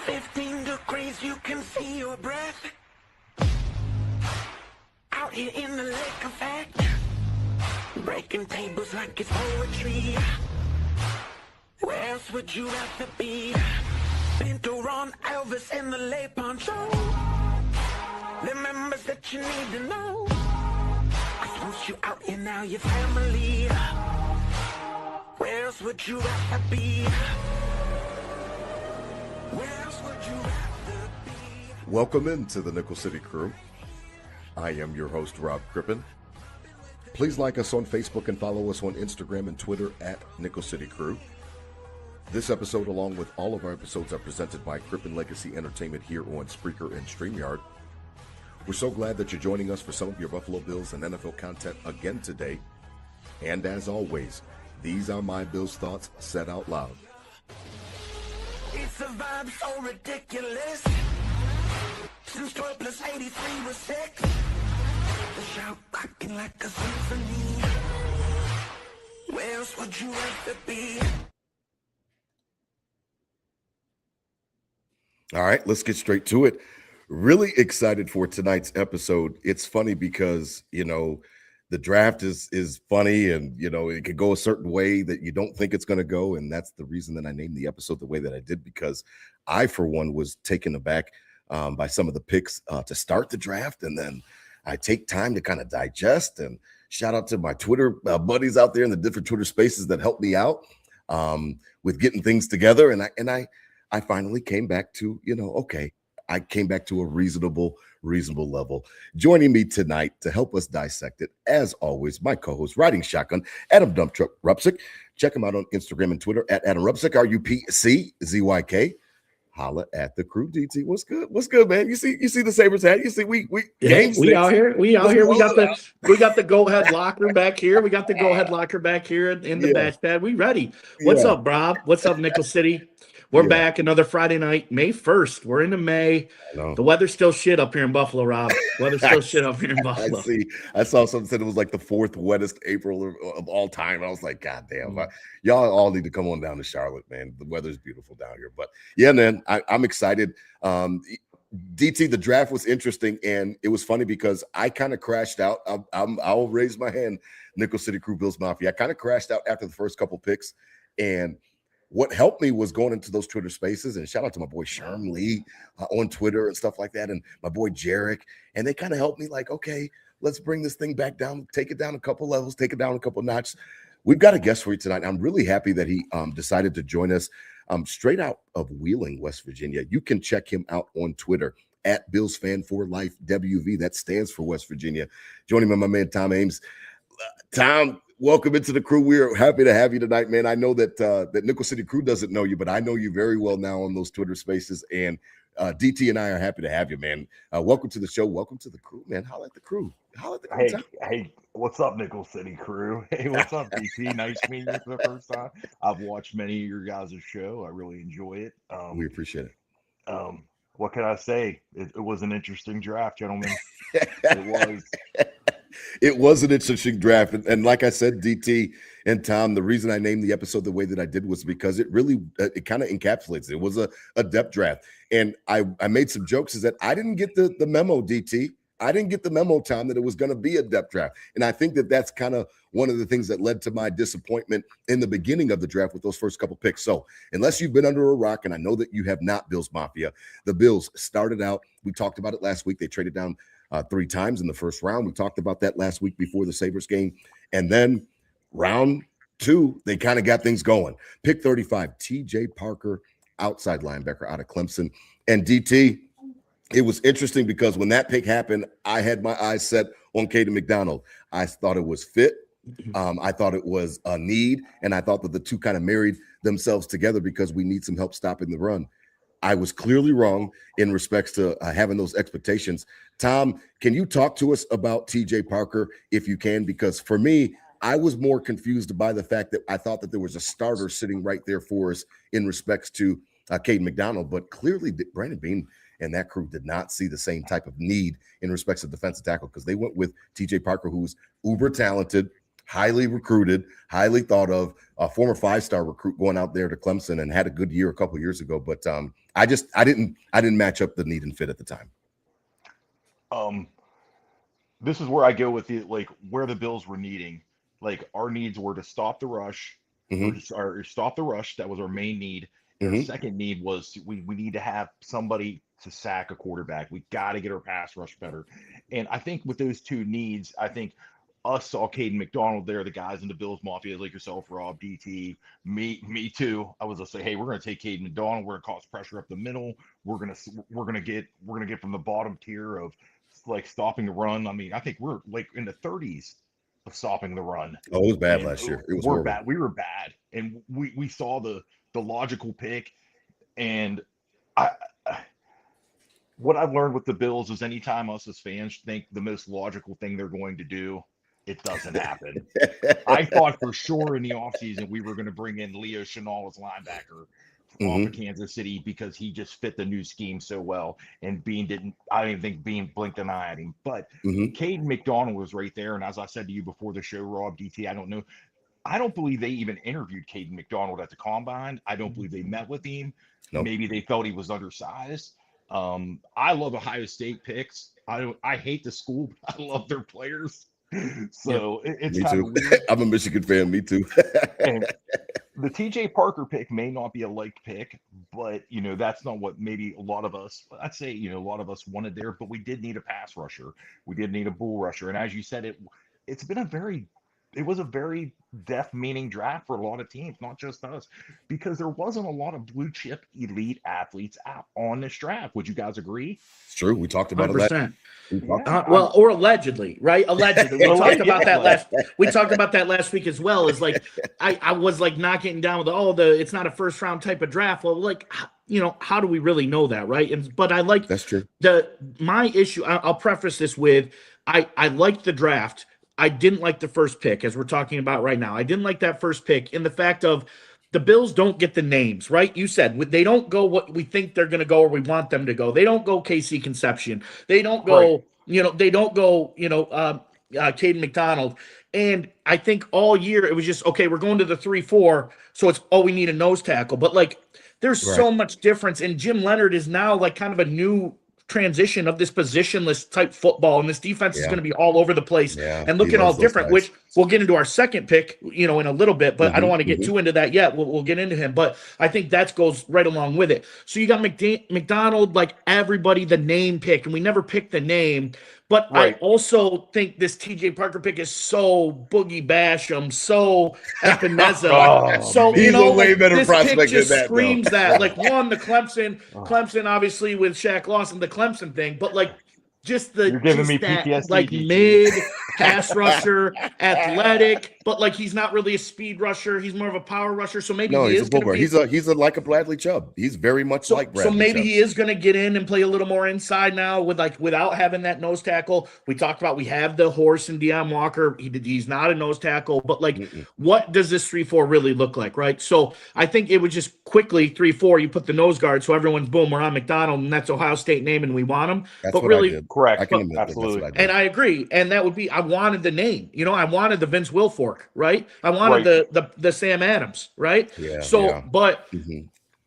15 degrees, you can see your breath. Out here in the lake effect, breaking tables like it's poetry. Where else would you rather be? Pinto, Ron, Elvis in the lay poncho. The members that you need to know. 'Cause once you out here now, your family. Where else would you rather be? Where else would you rather be? Welcome into the Nickel City Crew. I am your host, Rob Crippen. Please like us on Facebook and follow us on Instagram and Twitter at Nickel City Crew. This episode, along with all of our episodes, are presented by Crippen Legacy Entertainment here on Spreaker and StreamYard. We're so glad that you're joining us for some of your Buffalo Bills and NFL content again today. And as always, these are my Bills thoughts said out loud. It's a vibe so ridiculous. Since 12 plus 83 was 6. The shout rocking like a symphony. Where else would you rather be? All right, let's get straight to it. Really excited for tonight's episode. It's funny because, the draft is funny and, it could go a certain way that you don't think it's going to go. And that's the reason that I named the episode the way that I did, because I, for one, was taken aback by some of the picks to start the draft. And then I take time to kind of digest, and shout out to my Twitter buddies out there in the different Twitter spaces that helped me out with getting things together. And I finally came back to, okay, I came back to a reasonable level. Joining me tonight to help us dissect it, as always, my co-host, Riding Shotgun, Adam Dump Truck Rupsick. Check him out on Instagram and Twitter at Adam Rupsick, RUPCZYK. Holla at the crew, DT. What's good? What's good, man? You see the Sabres hat? You see we out here. We got the Go Ahead locker back here. We got the Go Ahead locker back here in the batch pad. We ready. What's up, Rob? What's up, Nickel City? We're back another Friday night, May 1st. We're into May. The weather's still shit up here in Buffalo, Rob. Weather's still shit up here in Buffalo. I saw something said it was like the fourth wettest April of all time. I was like, God damn, y'all all need to come on down to Charlotte, man. The weather's beautiful down here. But yeah, man, I'm excited. DT, the draft was interesting, and it was funny because I kind of crashed out. I'll raise my hand, Nickel City Crew, Bills Mafia. I kind of crashed out after the first couple picks, and what helped me was going into those Twitter spaces, and shout out to my boy Sherm Lee on Twitter and stuff like that, and my boy Jarek, and they kind of helped me like, okay, let's bring this thing back down, take it down a couple levels, take it down a couple notches. We've got a guest for you tonight. I'm really happy that he decided to join us straight out of Wheeling, West Virginia. You can check him out on Twitter at Bills Fan for Life WV. That stands for West Virginia. Joining me, my man Tom Ames. Tom, welcome into the crew. We're happy to have you tonight, man. I know that that Nickel City Crew doesn't know you, but I know you very well now on those Twitter spaces. And DT and I are happy to have you, man. Welcome to the show. Welcome to the crew, man. Holla at the crew. Hey, what's up, Nickel City Crew? Hey, what's up, DT? Nice meeting you for the first time. I've watched many of your guys' show. I really enjoy it. We appreciate it. What can I say? It was an interesting draft, gentlemen. It was. It was an interesting draft. And like I said, DT and Tom, the reason I named the episode the way that I did was because it really, it kind of encapsulates it. It was a depth draft. And I made some jokes is that I didn't get the memo, DT. I didn't get the memo, Tom, that it was going to be a depth draft. And I think that that's kind of one of the things that led to my disappointment in the beginning of the draft with those first couple picks. So unless you've been under a rock, and I know that you have not, Bills Mafia, the Bills started out, we talked about it last week. They traded down 3 times in the first round. We talked about that last week before the Sabres game. And then round 2, they kind of got things going. Pick 35, TJ Parker, outside linebacker out of Clemson. And DT, it was interesting because when that pick happened, I had my eyes set on Caden McDonald. I thought it was fit. I thought it was a need. And I thought that the two kind of married themselves together because we need some help stopping the run. I was clearly wrong in respects to having those expectations. Tom, can you talk to us about TJ Parker if you can? Because for me, I was more confused by the fact that I thought that there was a starter sitting right there for us in respects to Caden McDonald, but clearly Brandon Beane and that crew did not see the same type of need in respects of defensive tackle because they went with TJ Parker, who's uber talented, highly recruited, highly thought of, a former 5-star recruit going out there to Clemson and had a good year a couple years ago. But I didn't match up the need and fit at the time. This is where I go with where the Bills were needing. Like our needs were to stop the rush, or stop the rush. That was our main need. And our second need was we need to have somebody to sack a quarterback. We got to get our pass rush better. And I think with those two needs, I think us saw Caden McDonald there, the guys in the Bills Mafia like yourself, Rob, DT, me too. I was gonna say, hey, we're gonna take Caden McDonald. We're gonna cause pressure up the middle. We're gonna get from the bottom tier of like stopping the run. I mean, I think we're like in the 30s of stopping the run. Oh, it was bad last year. It was horrible. Bad. We were bad, and we saw the logical pick. And what I've learned with the Bills is anytime us as fans think the most logical thing they're going to do, it doesn't happen. I thought for sure in the offseason we were going to bring in Leo Chenal as linebacker off of Kansas City because he just fit the new scheme so well. And I didn't think Bean blinked an eye at him. But Caden McDonald was right there. And as I said to you before the show, Rob, DT, I don't believe they even interviewed Caden McDonald at the combine. I don't believe they met with him. Nope. Maybe they felt he was undersized. I love Ohio State picks. I hate the school, but I love their players. So it's kind of weird. I'm a Michigan fan. Me too. And the TJ Parker pick may not be a liked pick, but that's not what maybe a lot of us, I'd say, a lot of us wanted there, but we did need a pass rusher. We did need a bull rusher. And as you said, it was a very death-meaning draft for a lot of teams, not just us, because there wasn't a lot of blue-chip elite athletes out on this draft. Would you guys agree? It's true. We talked about 100%. Well, or allegedly, right? Allegedly. We talked about that last week as well. Is like I was like not getting down with it's not a first-round type of draft. Well, like how do we really know that, right? But I like that's true. My issue. I'll preface this with I liked the draft. I didn't like the first pick, as we're talking about right now. I didn't like that first pick in the fact of the Bills don't get the names, right? You said they don't go what we think they're going to go or we want them to go. They don't go KC Concepcion. They don't go, they don't go, Caden McDonald. And I think all year it was just, okay, we're going to the 3-4. So it's, we need a nose tackle. But like, there's so much difference. And Jim Leonhard is now like kind of a new transition of this positionless type football, and this defense is going to be all over the place and looking all different, which we'll get into our second pick, in a little bit, but I don't want to get too into that yet. We'll get into him, but I think that goes right along with it. So you got McDonald, like everybody, the name pick, and we never picked the name. But I also think this TJ Parker pick is so Boogie Basham, so Epineza. So he's a way better this prospect pick just than that, screams that. Like the Clemson obviously with Shaq Lawson, the Clemson thing, but like just you're giving me PTSD, like mid pass rusher, athletic, but like he's not really a speed rusher. He's more of a power rusher. So maybe he he's is a bull. He's like a Bradley Chubb. He's very much like Bradley. So maybe Chubb. he is going to get in and play a little more inside now without having that nose tackle. We talked about we have the horse and Deion Walker. He's not a nose tackle, but like what does this 3-4 really look like, right? So I think it would just quickly 3-4. You put the nose guard, so everyone's boom. We're on McDonald, and that's Ohio State name, and we want him. That's but what really, I did. Correct. I can admit absolutely. And I agree. And that would be, I wanted the name, I wanted the Vince Wilfork, right? I wanted the Sam Adams, right? Yeah. But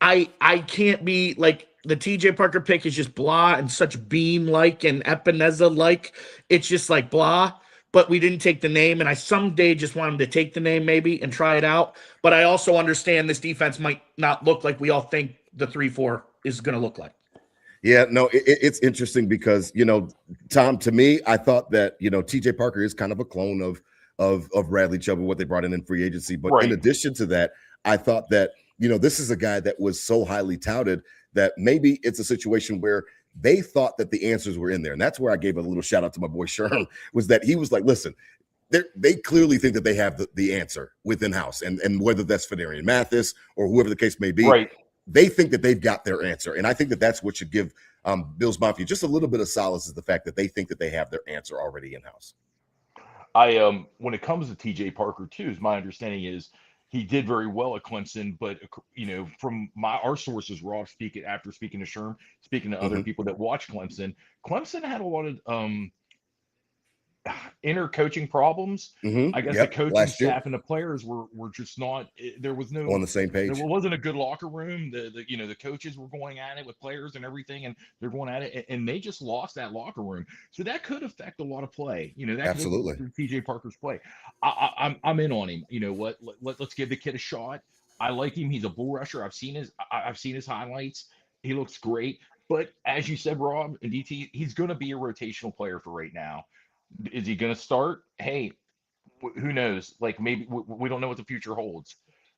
I can't be like the TJ Parker pick is just blah and such Beam-like and Epineza-like. It's just like blah, but we didn't take the name. And I someday just want him to take the name maybe and try it out. But I also understand this defense might not look like we all think the 3-4 is going to look like. Yeah, no, it's interesting because, Tom, to me, I thought that, TJ Parker is kind of a clone of Bradley Chubb and what they brought in free agency. But in addition to that, I thought that, this is a guy that was so highly touted that maybe it's a situation where they thought that the answers were in there. And that's where I gave a little shout out to my boy Sherm, was that he was like, listen, they clearly think that they have the answer within house. And whether that's Phidarian Mathis or whoever the case may be, they think that they've got their answer. And I think that that's what should give Bills Mafia just a little bit of solace, is the fact that they think that they have their answer already in-house. When it comes to TJ Parker too, my understanding is he did very well at Clemson, but from our sources, Rob speaking to Sherm, speaking to other people that watch Clemson had a lot of inner coaching problems. I guess the Yep. coaching Last year staff and the players were just not. There was no. on the same There page. wasn't a good locker room. The coaches were going at it with players and everything, and they're going at it, and they just lost that locker room. So that could affect a lot of play. That could Absolutely. affect TJ Parker's play. I'm in on him. You know what? Let's give the kid a shot. I like him. He's a bull rusher. I've seen his highlights. He looks great. But as you said, Rob and DT, he's going to be a rotational player for right now. Is he going to start? Hey, who knows? Like maybe we don't know what the future holds.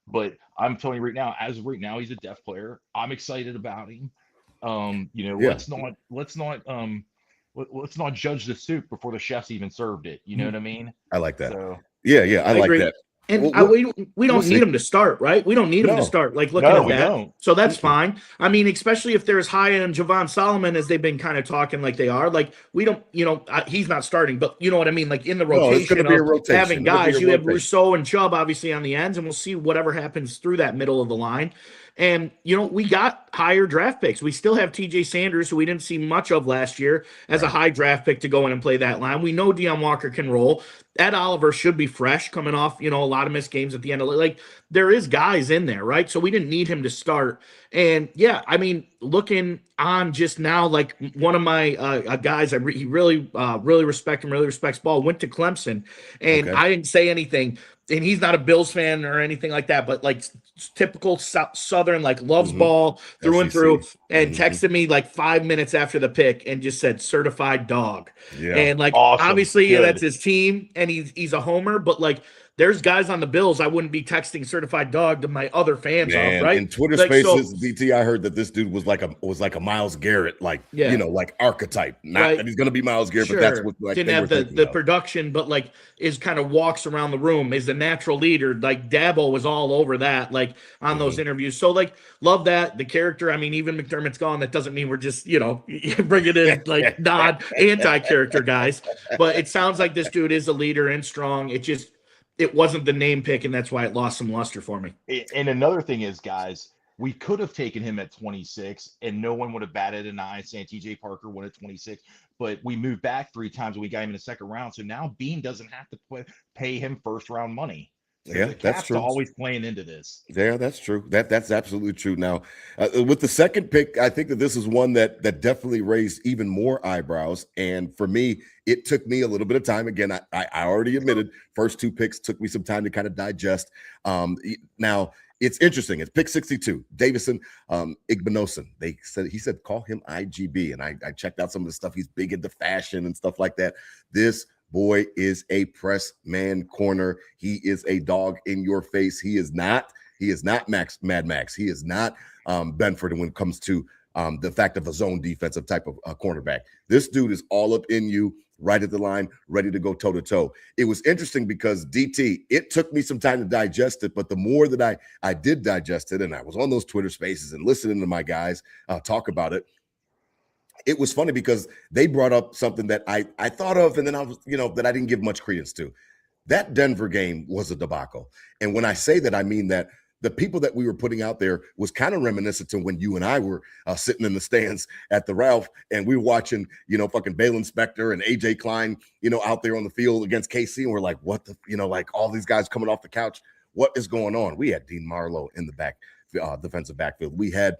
But I'm telling you right now, as of right now, he's a depth player. I'm excited about him. Yeah. Let's not judge the soup before the chefs even served it. You know what I mean? I like that. So Yeah, I like agree. that. And we don't we'll need see. him to start, right? We don't need him No. to start. Like looking No, at we that, don't. so that's fine. I mean, especially if they're as high on Javon Solomon as they've been kind of talking like they are. Like we don't, he's not starting, but you know what I mean. Like in the No, it's rotation, gonna be a of rotation. having It'll be guys, a you have rotation. Rousseau and Chubb obviously on the ends, and we'll see whatever happens through that middle of the line. And, we got higher draft picks. We still have TJ Sanders, who we didn't see much of last year, as a high draft pick to go in and play that line. We know Deion Walker can roll. Ed Oliver should be fresh coming off, a lot of missed games at the end of like there is guys in there, right? So we didn't need him to start. And yeah, I mean, looking on just now, like one of my guys, he really respect him, really respects ball, went to Clemson, and I didn't say anything. And he's not a Bills fan or anything like that, but like typical Southern, like loves ball through and through, and texted me like 5 minutes after the pick and just said certified dog. Yeah. And like, Awesome. obviously Good. that's his team and he's a homer, but like there's guys on the Bills I wouldn't be texting certified dog to my other fans Man, off, right? in Twitter Like, Spaces, DT, I heard that this dude was like a Myles Garrett, like like archetype. Not that he's gonna be Myles Garrett, but that's what like, didn't have the production, but like is kind of walks around the room, is the natural leader. Like Dabo was all over that, like on those interviews. So like love that the character. I mean, even McDermott's gone. That doesn't mean we're just bringing in like anti-character guys. But it sounds like this dude is a leader and strong. It wasn't the name pick, and that's why it lost some luster for me. And another thing is, guys, we could have taken him at 26, and no one would have batted an eye saying TJ Parker went at 26. But we moved back 3 times, and we got him in the second round. So now Bean doesn't have to pay him first-round money. So Yeah, the that's Caps true. are always playing into this. Yeah, that's true. That's absolutely true. Now, with the second pick, I think that this is one that definitely raised even more eyebrows. And for me, it took me a little bit of time. Again, I already admitted first 2 picks took me some time to kind of digest. Now, it's interesting. It's pick 62, Davison Igbinosun. He said call him IGB, and I checked out some of the stuff. He's big into fashion and stuff like that. This boy is a press man corner. He is a dog in your face. He is not Mad Max. He is not Benford when it comes to the fact of a zone defensive type of cornerback. This dude is all up in you, right at the line, ready to go toe to toe. It was interesting because DT, it took me some time to digest it, but the more that I did digest it, and I was on those Twitter Spaces and listening to my guys talk about it, it was funny because they brought up something that I thought of, and then I was, that I didn't give much credence to. That Denver game was a debacle. And when I say that, I mean that the people that we were putting out there was kind of reminiscent to when you and I were sitting in the stands at the Ralph, and we were watching, fucking Balen Spector and AJ Klein, out there on the field against KC. And we're like, what like all these guys coming off the couch. What is going on? We had Dean Marlowe in the back, defensive backfield. We had,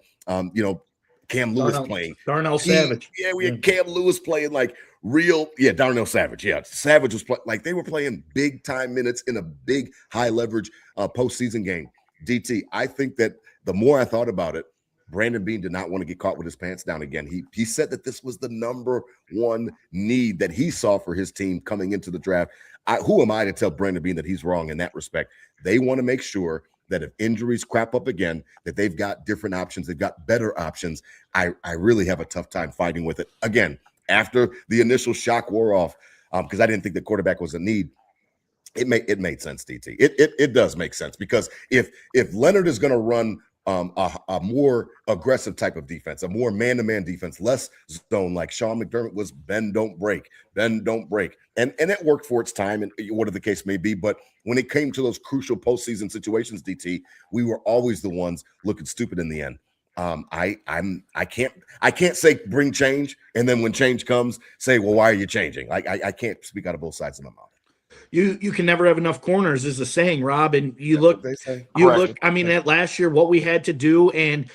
Cam Lewis playing. Darnell Savage. We had Cam Lewis playing like real. Yeah, Darnell Savage. Yeah, Savage was like they were playing big time minutes in a big high leverage postseason game. DT, I think that the more I thought about it, Brandon Beane did not want to get caught with his pants down again. He said that this was the number one need that he saw for his team coming into the draft. Who am I to tell Brandon Beane that he's wrong in that respect? They want to make sure that if injuries crop up again, that they've got different options. They've got better options. I really have a tough time fighting with it. Again, after the initial shock wore off, because I didn't think the quarterback was a need, it made sense, DT. It does make sense because if Leonard is going to run a more aggressive type of defense, a more man-to-man defense, less zone, like Sean McDermott was bend, don't break. And it worked for its time and whatever the case may be. But when it came to those crucial postseason situations, DT, we were always the ones looking stupid in the end. I can't say bring change, and then when change comes, say, well, why are you changing? I can't speak out of both sides of my mouth. You can never have enough corners is the saying, Rob. And you That's look, what they say. you Correct. look, I mean, at last year, what we had to do. And,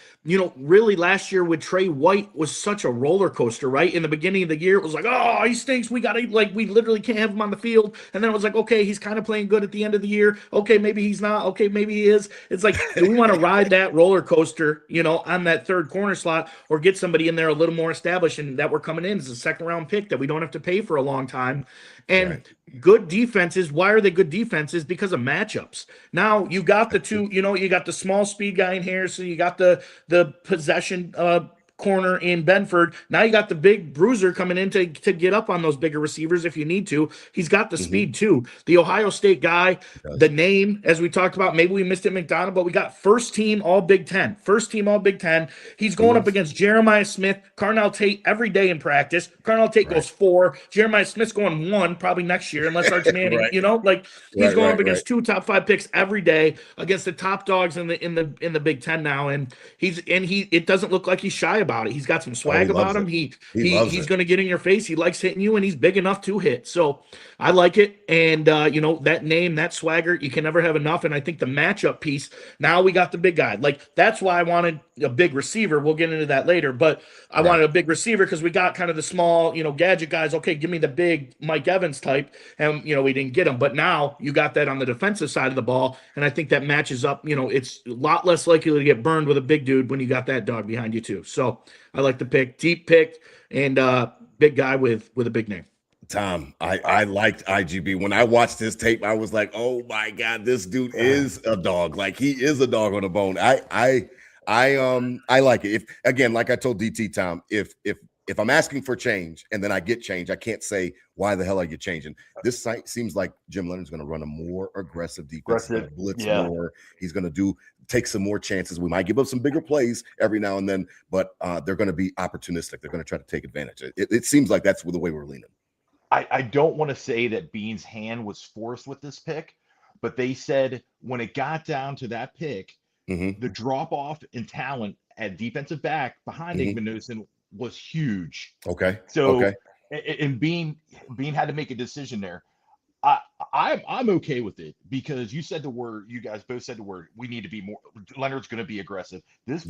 really last year with Trey White was such a roller coaster, right? In the beginning of the year, it was like, oh, he stinks. We literally can't have him on the field. And then it was like, okay, he's kind of playing good at the end of the year. Okay, maybe he's not. Okay, maybe he is. It's like, do we want to ride that roller coaster, on that third corner slot, or get somebody in there a little more established and that we're coming in as a second round pick that we don't have to pay for a long time? And good defenses, why are they good defenses? Because of matchups. Now you got the two, you got the small speed guy in Harrison, you got the possession corner in Benford. Now you got the big bruiser coming in to get up on those bigger receivers if you need to. He's got the speed too. The Ohio State guy, the name, as we talked about, maybe we missed it, McDonald, but we got first team All Big Ten. First team All Big Ten. He's going up against Jeremiah Smith, Carnell Tate every day in practice. Carnell Tate goes 4. Jeremiah Smith's going 1 probably next year, unless Arch Manning, he's going up against 2 top 5 picks every day against the top dogs in the Big Ten now. And it doesn't look like he's shy about it. He's got some swag about him. He's going to get in your face. He likes hitting you, and he's big enough to hit. So I like it. And, that name, that swagger, you can never have enough. And I think the matchup piece, now we got the big guy. Like, that's why I wanted a big receiver. We'll get into that later. But I wanted a big receiver because we got kind of the small, gadget guys. Okay, give me the big Mike Evans type. And, we didn't get him. But now you got that on the defensive side of the ball. And I think that matches up. It's a lot less likely to get burned with a big dude when you got that dog behind you, too. So I like the pick, deep pick, and big guy with a big name. Tom, I liked IGB. When I watched his tape, I was like, oh my God, this dude is a dog. Like, he is a dog on a bone. I like it. If, again, like I told DT, Tom, if I'm asking for change and then I get change, I can't say, why the hell are you changing? This site seems like Jim Leonard's going to run a more aggressive defense, blitz more. He's going to take some more chances. We might give up some bigger plays every now and then, but they're going to be opportunistic. They're going to try to take advantage. It seems like that's the way we're leaning. I don't want to say that Bean's hand was forced with this pick, but they said when it got down to that pick, the drop off in talent at defensive back behind Aikman Newsom was huge. Okay. So, and Bean had to make a decision there. I'm okay with it because you guys both said the word, we need to be more, Leonard's going to be aggressive. This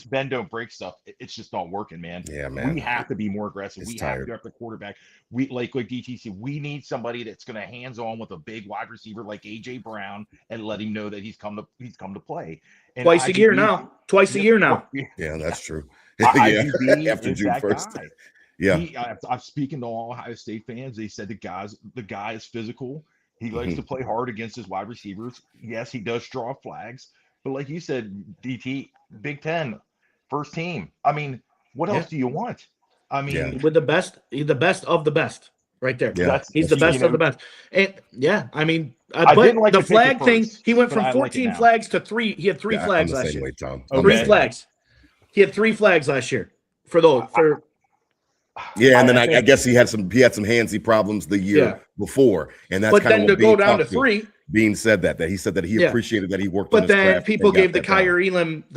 bend don't break stuff. It's just not working, man. Yeah, man. We have to be more aggressive. It's we tired. have to go after the quarterback. We like DTC, we need somebody that's going to hands on with a big wide receiver like AJ Brown and let him know that he's come to play. And Twice a year now. Yeah, that's true. After June 1st. Guy. Yeah. I'm speaking to all Ohio State fans. They said the guy is physical. He likes to play hard against his wide receivers. Yes, he does draw flags, but like you said, DT, Big Ten, first team. I mean, what else do you want? I mean, with the best of the best, right there. Yeah, he's the best of the best. And I mean, I but didn't like the to pick flag it thing, first, he went but from I like 14 it now. flags to 3. He had 3 flags last year. Tom. 3 flags. He had 3 flags last year for. Yeah, and then I guess he had some handsy problems the year before, and that's but kind then of to what go Bean down to talked 3. Bean said that he said that he appreciated that he worked. But on his then craft people and got gave the that down.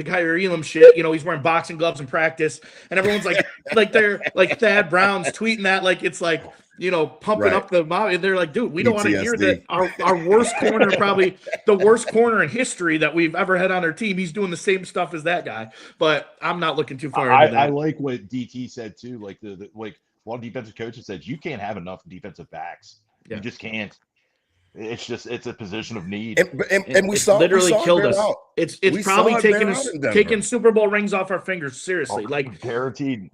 Kyrie Elam shit. He's wearing boxing gloves in practice, and everyone's like they're like Thad Brown's tweeting that like it's like pumping up the mob. And they're like, dude, we don't want to hear that our worst corner, probably the worst corner in history that we've ever had on our team. He's doing the same stuff as that guy. But I'm not looking too far into that. I like what DT said too. Like like a lot of defensive coaches said, you can't have enough defensive backs. You just can't. It's a position of need. And we saw literally killed us. Out. It's we probably taking Super Bowl rings off our fingers. Seriously, like guaranteed.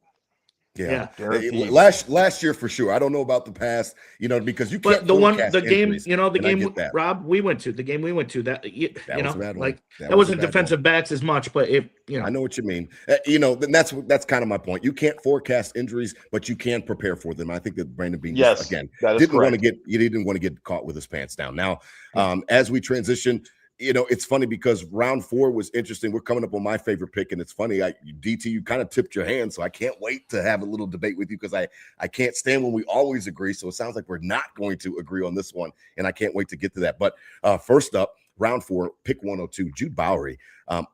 Yeah. Guaranteed. Last year for sure. I don't know about the past, because you can't. But the game, injuries, the game, Rob, we went to that was a bad one. That wasn't defensive backs as much, but I know what you mean. That's kind of my point. You can't forecast injuries, but you can prepare for them. I think that Brandon Beane didn't want to get caught with his pants down. Now, as we transition. It's funny because round 4 was interesting. We're coming up on my favorite pick, and it's funny. DT, you kind of tipped your hand, so I can't wait to have a little debate with you because I can't stand when we always agree. So it sounds like we're not going to agree on this one, and I can't wait to get to that. But first up, round 4, pick 102, Jude Bowery,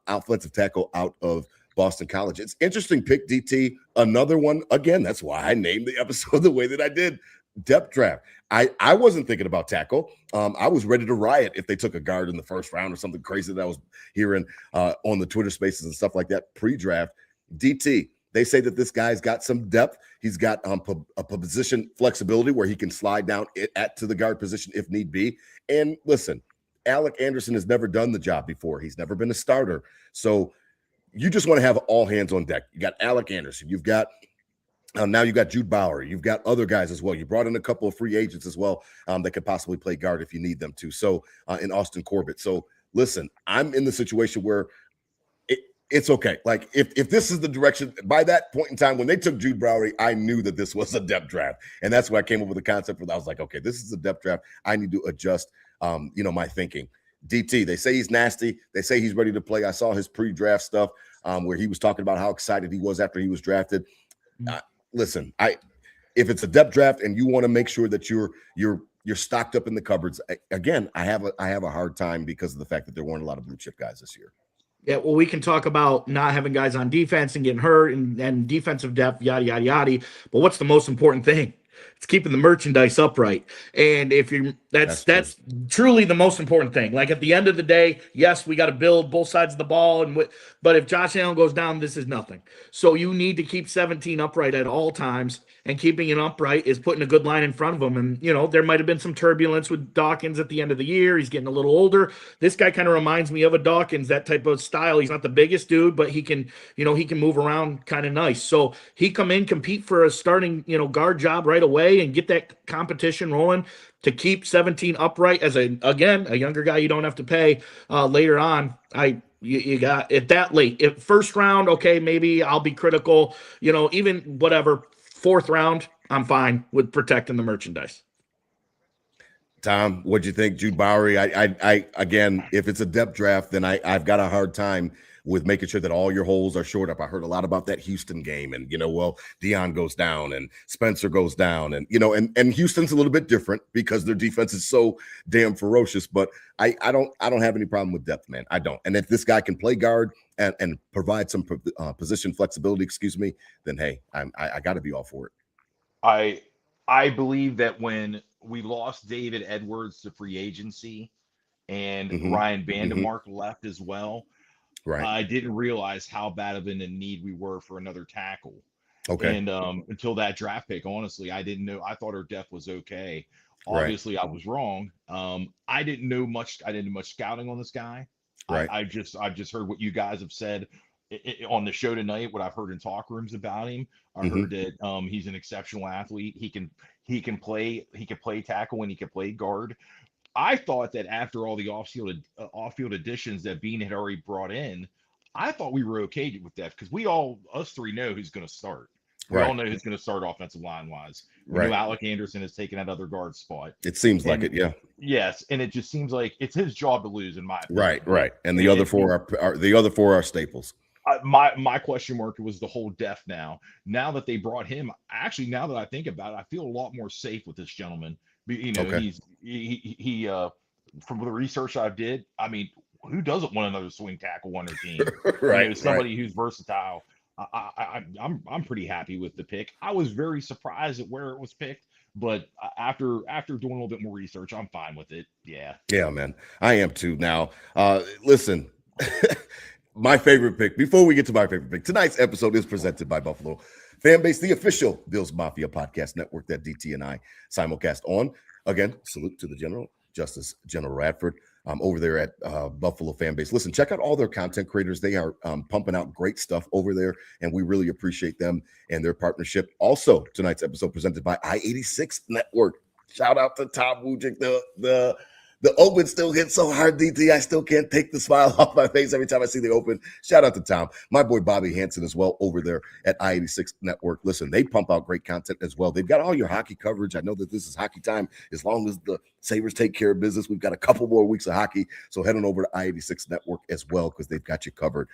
offensive tackle out of Boston College. It's interesting pick, DT. Another one, again, that's why I named the episode the way that I did. Depth draft. I wasn't thinking about tackle. I was ready to riot if they took a guard in the first round or something crazy that I was hearing on the Twitter spaces and stuff like that pre-draft. DT, they say that this guy's got some depth. He's got a position flexibility where he can slide down to the guard position if need be. And listen, Alec Anderson has never done the job before. He's never been a starter. So you just want to have all hands on deck. You got Alec Anderson. You've got now you got Jude Bowery. You've got other guys as well. You brought in a couple of free agents as well that could possibly play guard if you need them to. So in Austin Corbett. So listen, I'm in the situation where it's okay. Like if this is the direction, by that point in time when they took Jude Bowery, I knew that this was a depth draft, and that's why I came up with the concept. I was like, okay, this is a depth draft. I need to adjust, my thinking. DT, they say he's nasty. They say he's ready to play. I saw his pre-draft stuff where he was talking about how excited he was after he was drafted. Listen, if it's a depth draft and you want to make sure that you're stocked up in the cupboards, again, I have a hard time because of the fact that there weren't a lot of blue chip guys this year. Yeah, well, we can talk about not having guys on defense and getting hurt and defensive depth, yada, yada, yada. But what's the most important thing? It's keeping the merchandise upright. And if you're that's truly the most important thing. Like at the end of the day, yes, we got to build both sides of the ball. But if Josh Allen goes down, this is nothing. So you need to keep 17 upright at all times. And keeping it upright is putting a good line in front of him. And, there might have been some turbulence with Dawkins at the end of the year. He's getting a little older. This guy kind of reminds me of a Dawkins, that type of style. He's not the biggest dude, but he can move around kind of nice. So he come in, compete for a starting, guard job right away and get that competition rolling to keep 17 upright as a younger guy you don't have to pay later on. You got it that late. If first round, okay, maybe I'll be critical, even whatever. Fourth round, I'm fine with protecting the merchandise. Tom, what'd you think, Jude Bowery? I again, if it's a depth draft, then I've got a hard time with making sure that all your holes are shored up. I heard a lot about that Houston game, and Deion goes down and Spencer goes down, and and Houston's a little bit different because their defense is so damn ferocious. But I don't have any problem with depth, man. I don't. And if this guy can play guard and provide some position flexibility, then hey, I got to be all for it. I believe that when we lost David Edwards to free agency and Ryan Vandemark left as well, right, I didn't realize how bad of a need we were for another tackle. Okay. And until that draft pick, honestly, I didn't know. I thought our depth was okay. Obviously, I was wrong. I didn't know much. I didn't do much scouting on this guy. Right. I've just heard what you guys have said on the show tonight. What I've heard in talk rooms about him. I heard that he's an exceptional athlete. He can play tackle and he can play guard. I thought that after all the off-field additions that Bean had already brought in, I thought we were okay with that because us three know who's going to start. We all know who's going to start offensive line-wise. We know Alec Anderson has taken that other guard spot. It seems like it, yeah. Yes, and it just seems like it's his job to lose, in my opinion. Right. And the other four are staples. My question mark was the whole depth now. Now that they brought him, actually, now that I think about it, I feel a lot more safe with this gentleman. He from the research I did, I mean, who doesn't want another swing tackle on their team? Somebody who's versatile. I'm pretty happy with the pick. I was very surprised at where it was picked, but after doing a little bit more research, I'm fine with it. Yeah, man, I am too. Now, listen, my favorite pick. Before we get to my favorite pick, tonight's episode is presented by Buffalo Fanbase, the official Bills Mafia podcast network that DT and I simulcast on. Again, salute to the General Radford. Over there at Buffalo Fanbase. Listen, check out all their content creators. They are pumping out great stuff over there, and we really appreciate them and their partnership. Also, tonight's episode presented by I-86 Network. Shout out to Tom Wujik. The open still hits so hard, DT. I still can't take the smile off my face every time I see the open. Shout out to Tom. My boy Bobby Hansen as well over there at I-86 Network. Listen, they pump out great content as well. They've got all your hockey coverage. I know that this is hockey time. As long as the Sabres take care of business, we've got a couple more weeks of hockey. So head on over to I-86 Network as well because they've got you covered.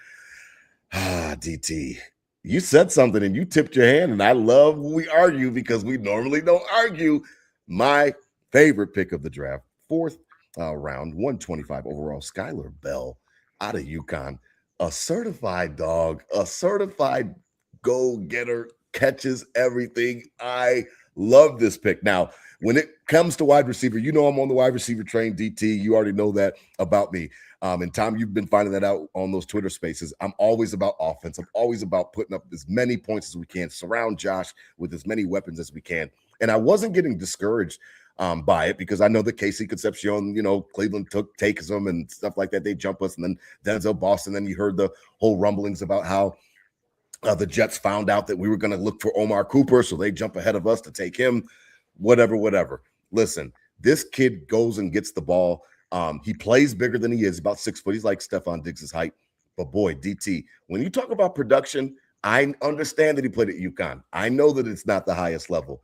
DT, you said something and you tipped your hand, and I love when we argue because we normally don't argue. My favorite pick of the draft, fourth round, 125 overall, Skylar Bell out of UConn. a certified dog, a certified go-getter, catches everything. I love this pick. Now, when it comes to wide receiver, you know I'm on the wide receiver train, DT. You already know that about me. And Tom, you've been finding that out on those Twitter spaces. I'm always about offense. I'm always about putting up as many points as we can, surround Josh with as many weapons as we can. And I wasn't getting discouraged by it because I know that Casey Concepcion, Cleveland takes them and stuff like that. They jump us, and then Denzel Boston. Then you heard the whole rumblings about how the Jets found out that we were going to look for Omar Cooper, so they jump ahead of us to take him. Whatever. Listen, this kid goes and gets the ball. He plays bigger than he is, about 6 foot. He's like Stephon Diggs' height. But boy, DT, when you talk about production, I understand that he played at UConn. I know that it's not the highest level.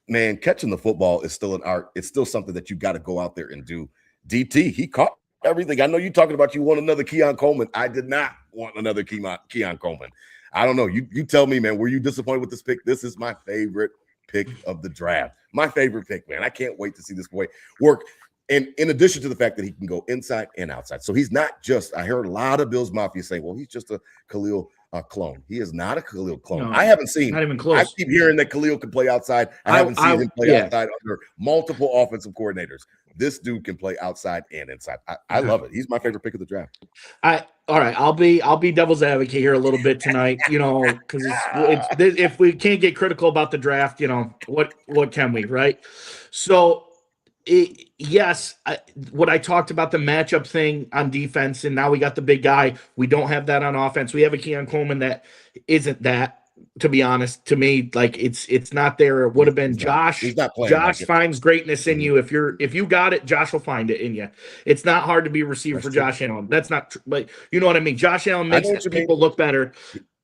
Man, catching the football is still an art. It's still something that you got to go out there and do. DT, he caught everything. I know you talking about you want another Keon Coleman. I did not want another Keon Coleman. I don't know. You tell me, man, were you disappointed with this pick? This is my favorite pick of the draft. My favorite pick, man. I can't wait to see this boy work. And in addition to the fact that he can go inside and outside. So he's not just, I heard a lot of Bills Mafia saying, well, he's just a Khalil clone. He is not a Khalil clone. No, I haven't seen. Not even close. I keep hearing that Khalil can play outside. I haven't seen him play outside under multiple offensive coordinators. This dude can play outside and inside. I love it. He's my favorite pick of the draft. All right. I'll be devil's advocate here a little bit tonight, because if we can't get critical about the draft, what can we, right? So what I talked about the matchup thing on defense, and now we got the big guy. We don't have that on offense. We have a Keon Coleman that isn't that. To be honest, to me, like it's not there. It would have been Josh. He's not playing. Josh finds greatness in you. If you got it, Josh will find it in you. It's not hard to be a receiver for Josh Allen. That's not true, but you know what I mean. Josh Allen makes people look better.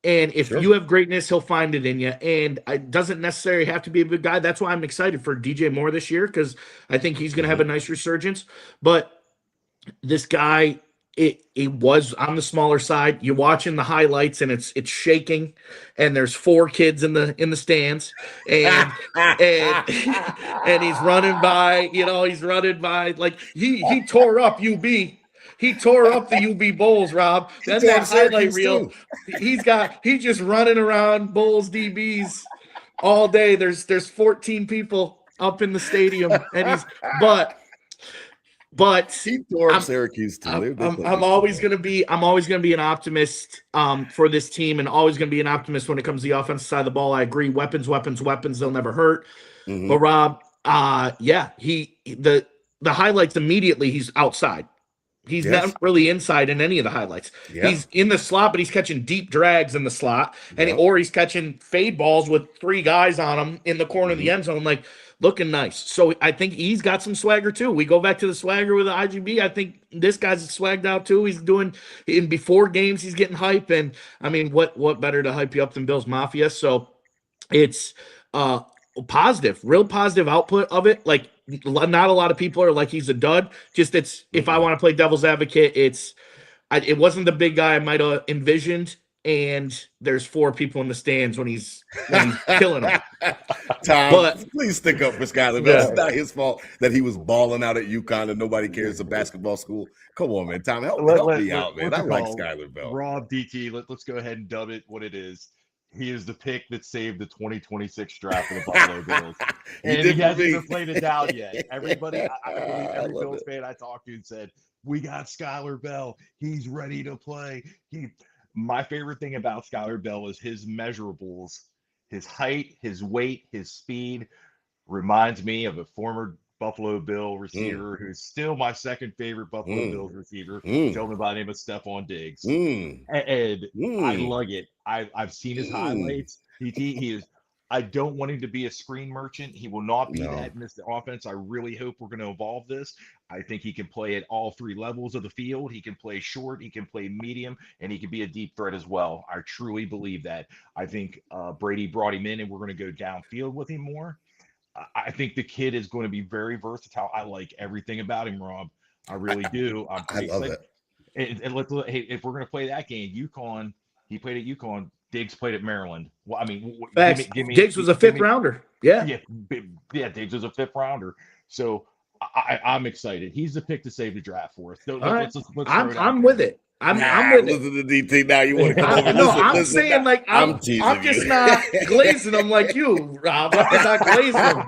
And if you have greatness, he'll find it in you. And it doesn't necessarily have to be a big guy. That's why I'm excited for DJ Moore this year, because I think he's going to have a nice resurgence. But this guy, it was on the smaller side. You're watching the highlights, and it's shaking. And there's 4 kids in the stands, and and he's running by. He's running by like he tore up UB. He tore up the UB Bulls, Rob. That's that highlight reel. He's just running around Bulls DBs all day. There's 14 people up in the stadium, and but he tore up Syracuse too. I'm always gonna be an optimist for this team, and always gonna be an optimist when it comes to the offensive side of the ball. I agree. Weapons. They'll never hurt. Mm-hmm. But Rob, the highlights immediately. He's outside. He's not really inside in any of the highlights. Yeah. He's in the slot, but he's catching deep drags in the slot, or he's catching fade balls with 3 guys on him in the corner of the end zone, like looking nice. So I think he's got some swagger too. We go back to the swagger with the IGB. I think this guy's swagged out too. He's doing before games. He's getting hype, and I mean, what better to hype you up than Bills Mafia? So it's positive, real positive output of it. Like, not a lot of people are like he's a dud. Just if I want to play devil's advocate, it wasn't the big guy I might have envisioned. And there's 4 people in the stands when he's killing them. Tom, please stick up for Skyler Bell. It's not his fault that he was balling out at UConn and nobody cares. It's a basketball school. Come on, man. Tom, help me out, man. I like Skyler Bell. Rob, DT, let's go ahead and dub it what it is. He is the pick that saved the 2026 draft for the Buffalo Bills. And he hasn't even played it down yet. Everybody, every Bills fan I talked to said, we got Skyler Bell. He's ready to play. My favorite thing about Skyler Bell is his measurables, his height, his weight, his speed. Reminds me of a former Buffalo Bill receiver who's still my second favorite Buffalo Bills receiver, gentleman by the name of Stephon Diggs. And I like it. I've seen his highlights. He is. I don't want him to be a screen merchant. He will not be that in this offense. I really hope we're going to evolve this. I think he can play at all 3 levels of the field. He can play short, he can play medium, and he can be a deep threat as well. I truly believe that. I think Brady brought him in, and we're going to go downfield with him more. I think the kid is going to be very versatile. I like everything about him, Rob. I really do. I love it. And if we're going to play that game, UConn, he played at UConn. Diggs played at Maryland. Well, I mean, Diggs was a 5th rounder. Yeah, Diggs was a 5th rounder. So I'm excited. He's the pick to save the draft for us. So I'm with it. I'm with it. Listen to DT now. You want to come over? No, Listen, I'm listen. saying like I'm teasing just you. not glazing them like you, Rob. I'm just not glazing them.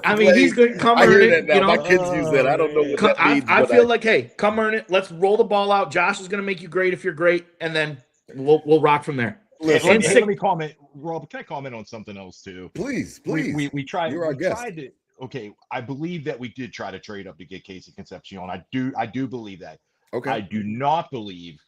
I mean, he's good. Come I earn hear it. that now. You know, My kids use that. I don't know what that means. I but feel like, hey, come earn it. Let's roll the ball out. Josh is going to make you great if you're great, and then we'll rock from there. Listen, Let me comment, Rob. Can I comment on something else too? please. We tried. You're our guest. Tried to. Okay, I believe that we did try to trade up to get Casey Concepcion. I do believe that. Okay. I do not believe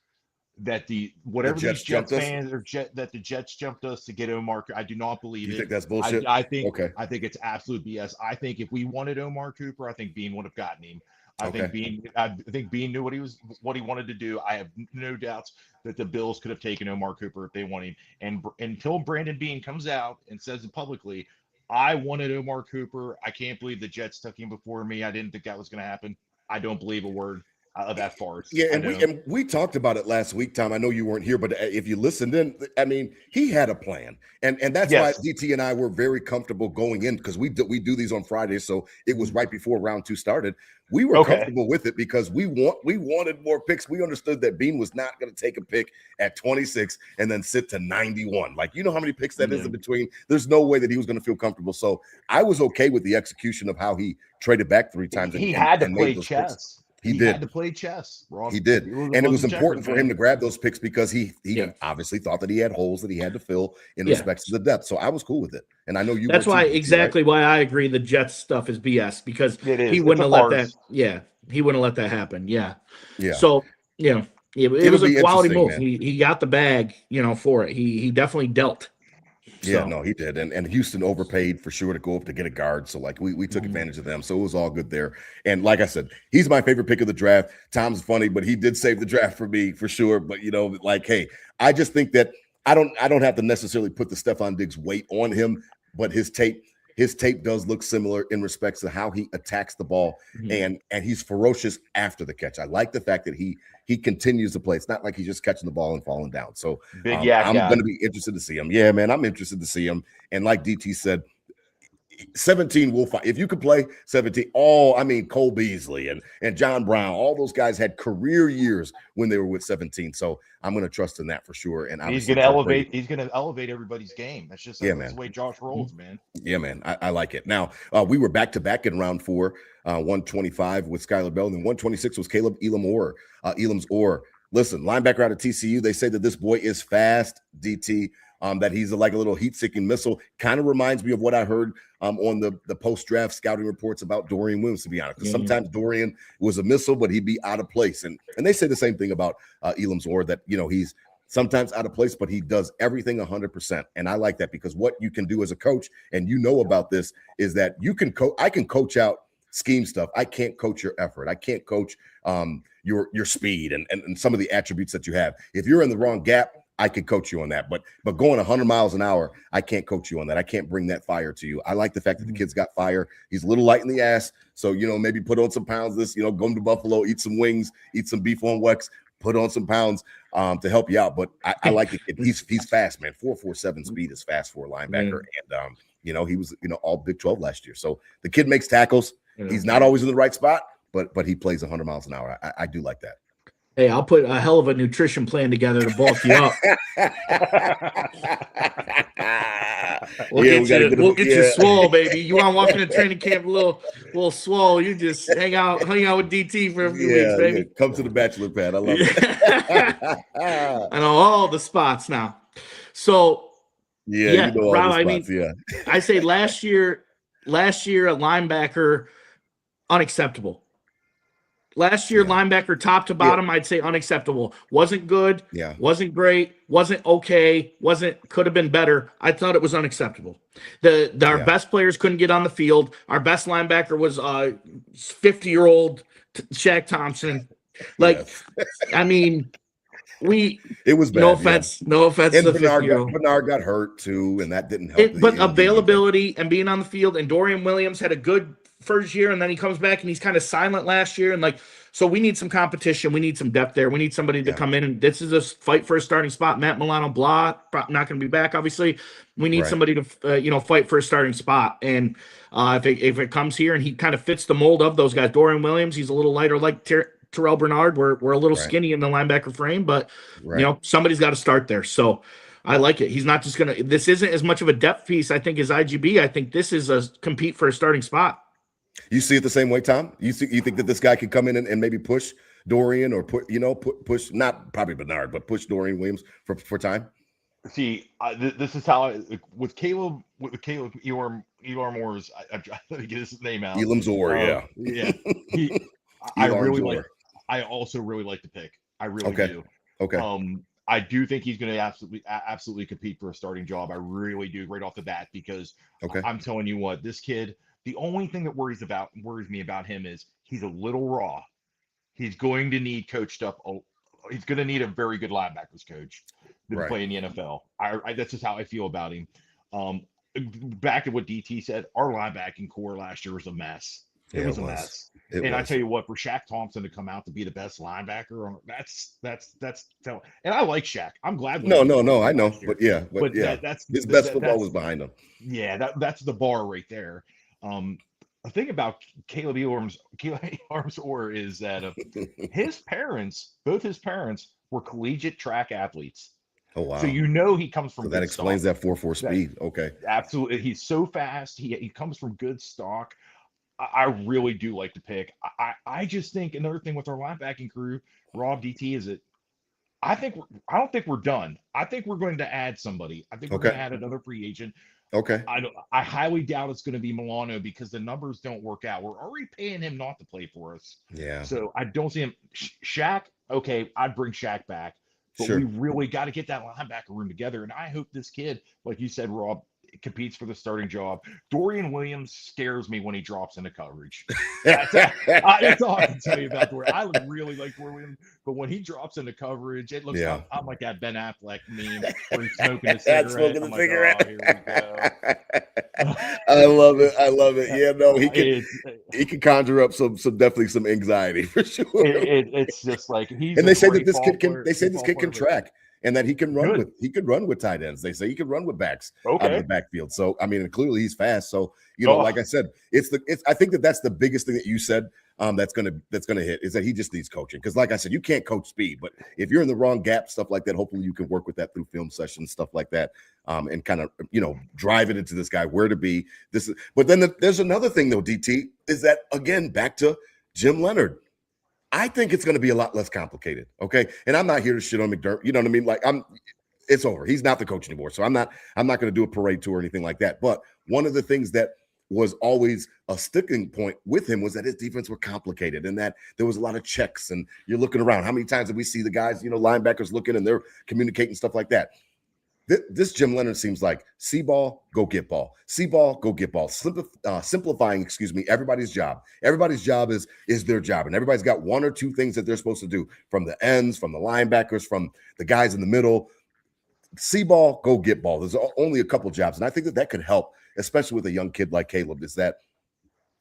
that whatever Jets these Jets jumped us? fans or that the Jets jumped us to get Omar. I do not believe You it. think that's bullshit? I think Okay. I think it's absolute BS. I think if we wanted Omar Cooper, I think Bean would have gotten him. I think Bean knew what he wanted to do. I have no doubts that the Bills could have taken Omar Cooper if they want him. And until Brandon Bean comes out and says it publicly, I wanted Omar Cooper. I can't believe the Jets took him before me. I didn't think that was going to happen. I don't believe a word of that farce. Yeah, and we talked about it last week, Tom. I know you weren't here, but if you listened in, I mean, he had a plan, and that's why DT and I were very comfortable going in because we do these on Fridays, so it was right before round 2 started. We were comfortable with it because we wanted more picks. We understood that Bean was not going to take a pick at 26 and then sit to 91. Like, you know how many picks that is in between? There's no way that he was going to feel comfortable. So I was okay with the execution of how he traded back 3 times. He had to play chess. Picks. He did. Had to play chess, Rob. He did. And it was important for him to grab those picks because he obviously thought that he had holes that he had to fill in respect to the depth. So I was cool with it. And I know you That's why why I agree the Jets stuff is BS because he wouldn't have let that. Yeah. He wouldn't have let that happen. Yeah. Yeah. So, it was a quality move. He got the bag, for it. He definitely dealt. Yeah, no, he did. And Houston overpaid for sure to go up to get a guard. So, like, we took advantage of them. So, it was all good there. And like I said, he's my favorite pick of the draft. Tom's funny, but he did save the draft for me for sure. But, like, hey, I just think that I don't have to necessarily put the Stephon Diggs weight on him, but his tape does look similar in respects to how he attacks the ball, and he's ferocious after the catch. I like the fact that he continues to play. It's not like he's just catching the ball and falling down. So I'm going to be interested to see him. Yeah, man, I'm interested to see him. And like DT said, 17 will fight. If you could play 17, Cole Beasley and John Brown, all those guys had career years when they were with 17. So I'm going to trust in that for sure. And he's going to elevate everybody's game. That's just that's the way Josh rolls, man. Yeah, man. I like it. Now, we were back-to-back in round 4, 125 with Skylar Bell, and then 126 was Caleb Elam's Orr. Listen, linebacker out of TCU, they say that this boy is fast, DT. That he's like a little heat-seeking missile. Kind of reminds me of what I heard on the post-draft scouting reports about Dorian Williams, to be honest. Because sometimes Dorian was a missile, but he'd be out of place. And they say the same thing about Elam's Orr, that, he's sometimes out of place, but he does everything 100%. And I like that because what you can do as a coach, and about this, is that I can coach out scheme stuff. I can't coach your effort. I can't coach your speed and some of the attributes that you have. If you're in the wrong gap, I could coach you on that, but going 100 miles an hour, I can't coach you on that. I can't bring that fire to you. I like the fact that the kid's got fire. He's a little light in the ass, so maybe put on some pounds. Go to Buffalo, eat some wings, eat some beef on wax, put on some pounds to help you out. But I like the kid. He's fast, man. 4.47 speed is fast for a linebacker, and he was all Big 12 last year. So the kid makes tackles. He's not always in the right spot, but he plays 100 miles an hour. I do like that. Hey, I'll put a hell of a nutrition plan together to bulk you up. We'll get you swole, baby. You want to walk into training camp a little swole? You just hang out with DT for a few weeks, baby. Yeah. Come to the bachelor pad. I love it. I know all the spots now. So Rob, spots, I say last year a linebacker unacceptable. Last year, linebacker top to bottom, I'd say unacceptable. Wasn't good. Yeah. Wasn't great. Wasn't okay. Could have been better. I thought it was unacceptable. Our best players couldn't get on the field. Our best linebacker was 50-year-old Shaq Thompson. It was bad. No offense and to the 50-year-old. Bernard got hurt too, and that didn't help. But availability and being on the field, and Dorian Williams had a good first year, and then he comes back and he's kind of silent last year, and so we need some competition. We need some depth there. We need somebody to come in, and this is a fight for a starting spot. Matt Milano Blah not going to be back, obviously. We need somebody to fight for a starting spot, and if it comes here and he kind of fits the mold of those guys. Dorian Williams, he's a little lighter like Terrell Bernard. We're a little Right. skinny in the linebacker frame, but Right. somebody's got to start there. So I like it. He's not just gonna. This isn't as much of a depth piece, I think, as IGB. I think this is a compete for a starting spot. You see it the same way, Tom? You think that this guy could come in and maybe push Dorian or push not probably Bernard, but push Dorian Williams for time? See, this is how with Caleb Elam Moore's. Let me get his name out. Elam Zor, yeah. I also really like the pick. I really Okay. do. Okay. I do think he's going to absolutely compete for a starting job. I really do, right off the bat, because I'm telling you what, this kid. The only thing that worries me about him is he's a little raw. He's going to need coached up. He's going to need a very good linebackers coach to play in the NFL. That's just how I feel about him. Back to what DT said, our linebacking core last year was a mess. It was a mess. I tell you what, for Shaq Thompson to come out to be the best linebacker, that's telling. And I like Shaq. I'm glad. No, I know, but that's his best football was behind him. Yeah, that's the bar right there. The thing about Caleb Elam Zor is that both his parents were collegiate track athletes. Oh wow! So he comes from. So that explains that 4.4 speed. Okay. Absolutely, he's so fast. He comes from good stock. I really do like the pick. I just think another thing with our linebacking crew, Rob DT, is that I don't think we're done. I think we're going to add somebody. I think we're going to add another free agent. Okay. I highly doubt it's going to be Milano because the numbers don't work out. We're already paying him not to play for us. Yeah. So I don't see him. Shaq, okay, I'd bring Shaq back. But we really got to get that linebacker room together. And I hope this kid, like you said, Rob, competes for the starting job. Dorian Williams scares me when he drops into coverage. That's all I can tell you about Dorian. I really like Dorian Williams, but when he drops into coverage, it looks like I'm like that Ben Affleck meme where he's smoking a cigarette. Oh, here we go. I love it. Yeah, no, he can conjure up some definitely some anxiety for sure. It's just like and they say that this kid can track. And that he can run with tight ends. They say he can run with backs out of the backfield. So I mean, clearly he's fast. So like I said, I think that's the biggest thing that you said that's gonna hit is that he just needs coaching. Because like I said, you can't coach speed, but if you're in the wrong gap, stuff like that, hopefully you can work with that through film sessions, stuff like that, and kind of drive it into this guy where to be. But then there's another thing though, DT, is that again back to Jim Leonhard. I think it's going to be a lot less complicated. Okay. And I'm not here to shit on McDermott. You know what I mean? Like it's over. He's not the coach anymore. So I'm not going to do a parade tour or anything like that. But one of the things that was always a sticking point with him was that his defense were complicated and that there was a lot of checks and you're looking around. How many times did we see the guys, linebackers looking and they're communicating stuff like that? This Jim Leonhard seems like see ball, go get ball. See ball, go get ball. Simplifying, everybody's job. Everybody's job is their job. And everybody's got one or two things that they're supposed to do from the ends, from the linebackers, from the guys in the middle. See ball, go get ball. There's only a couple jobs. And I think that could help, especially with a young kid like Caleb, is that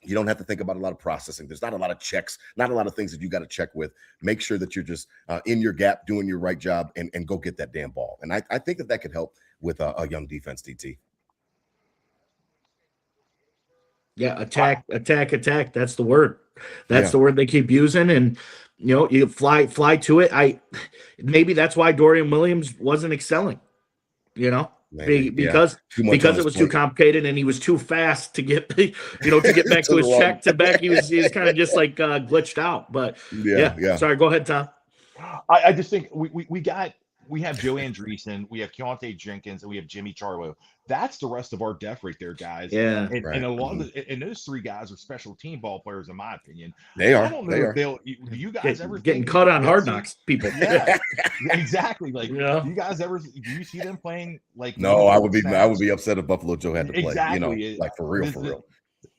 you don't have to think about a lot of processing. There's not a lot of checks, not a lot of things that you got to check with. Make sure that you're just in your gap, doing your right job, and go get that damn ball. And I think that could help with a young defense, DT. Yeah, attack. That's the word. That's the word they keep using. And, you fly to it. Maybe that's why Dorian Williams wasn't excelling, because it was too complicated and he was too fast to get back to his check to back. He was kind of just like glitched out. But yeah. Sorry, go ahead, Tom. I just think we have Joe Andreessen, we have Keontae Jenkins, and we have Jimmy Charlo. That's the rest of our depth right there, guys. Yeah, and a lot of those three guys are special team ball players, in my opinion. They are. I don't know do you guys ever getting cut on Hard Knocks, people? Yeah, exactly. Like, do you guys ever do you see them playing like? No, I would be upset if Buffalo Joe had to play. Exactly. Like for real.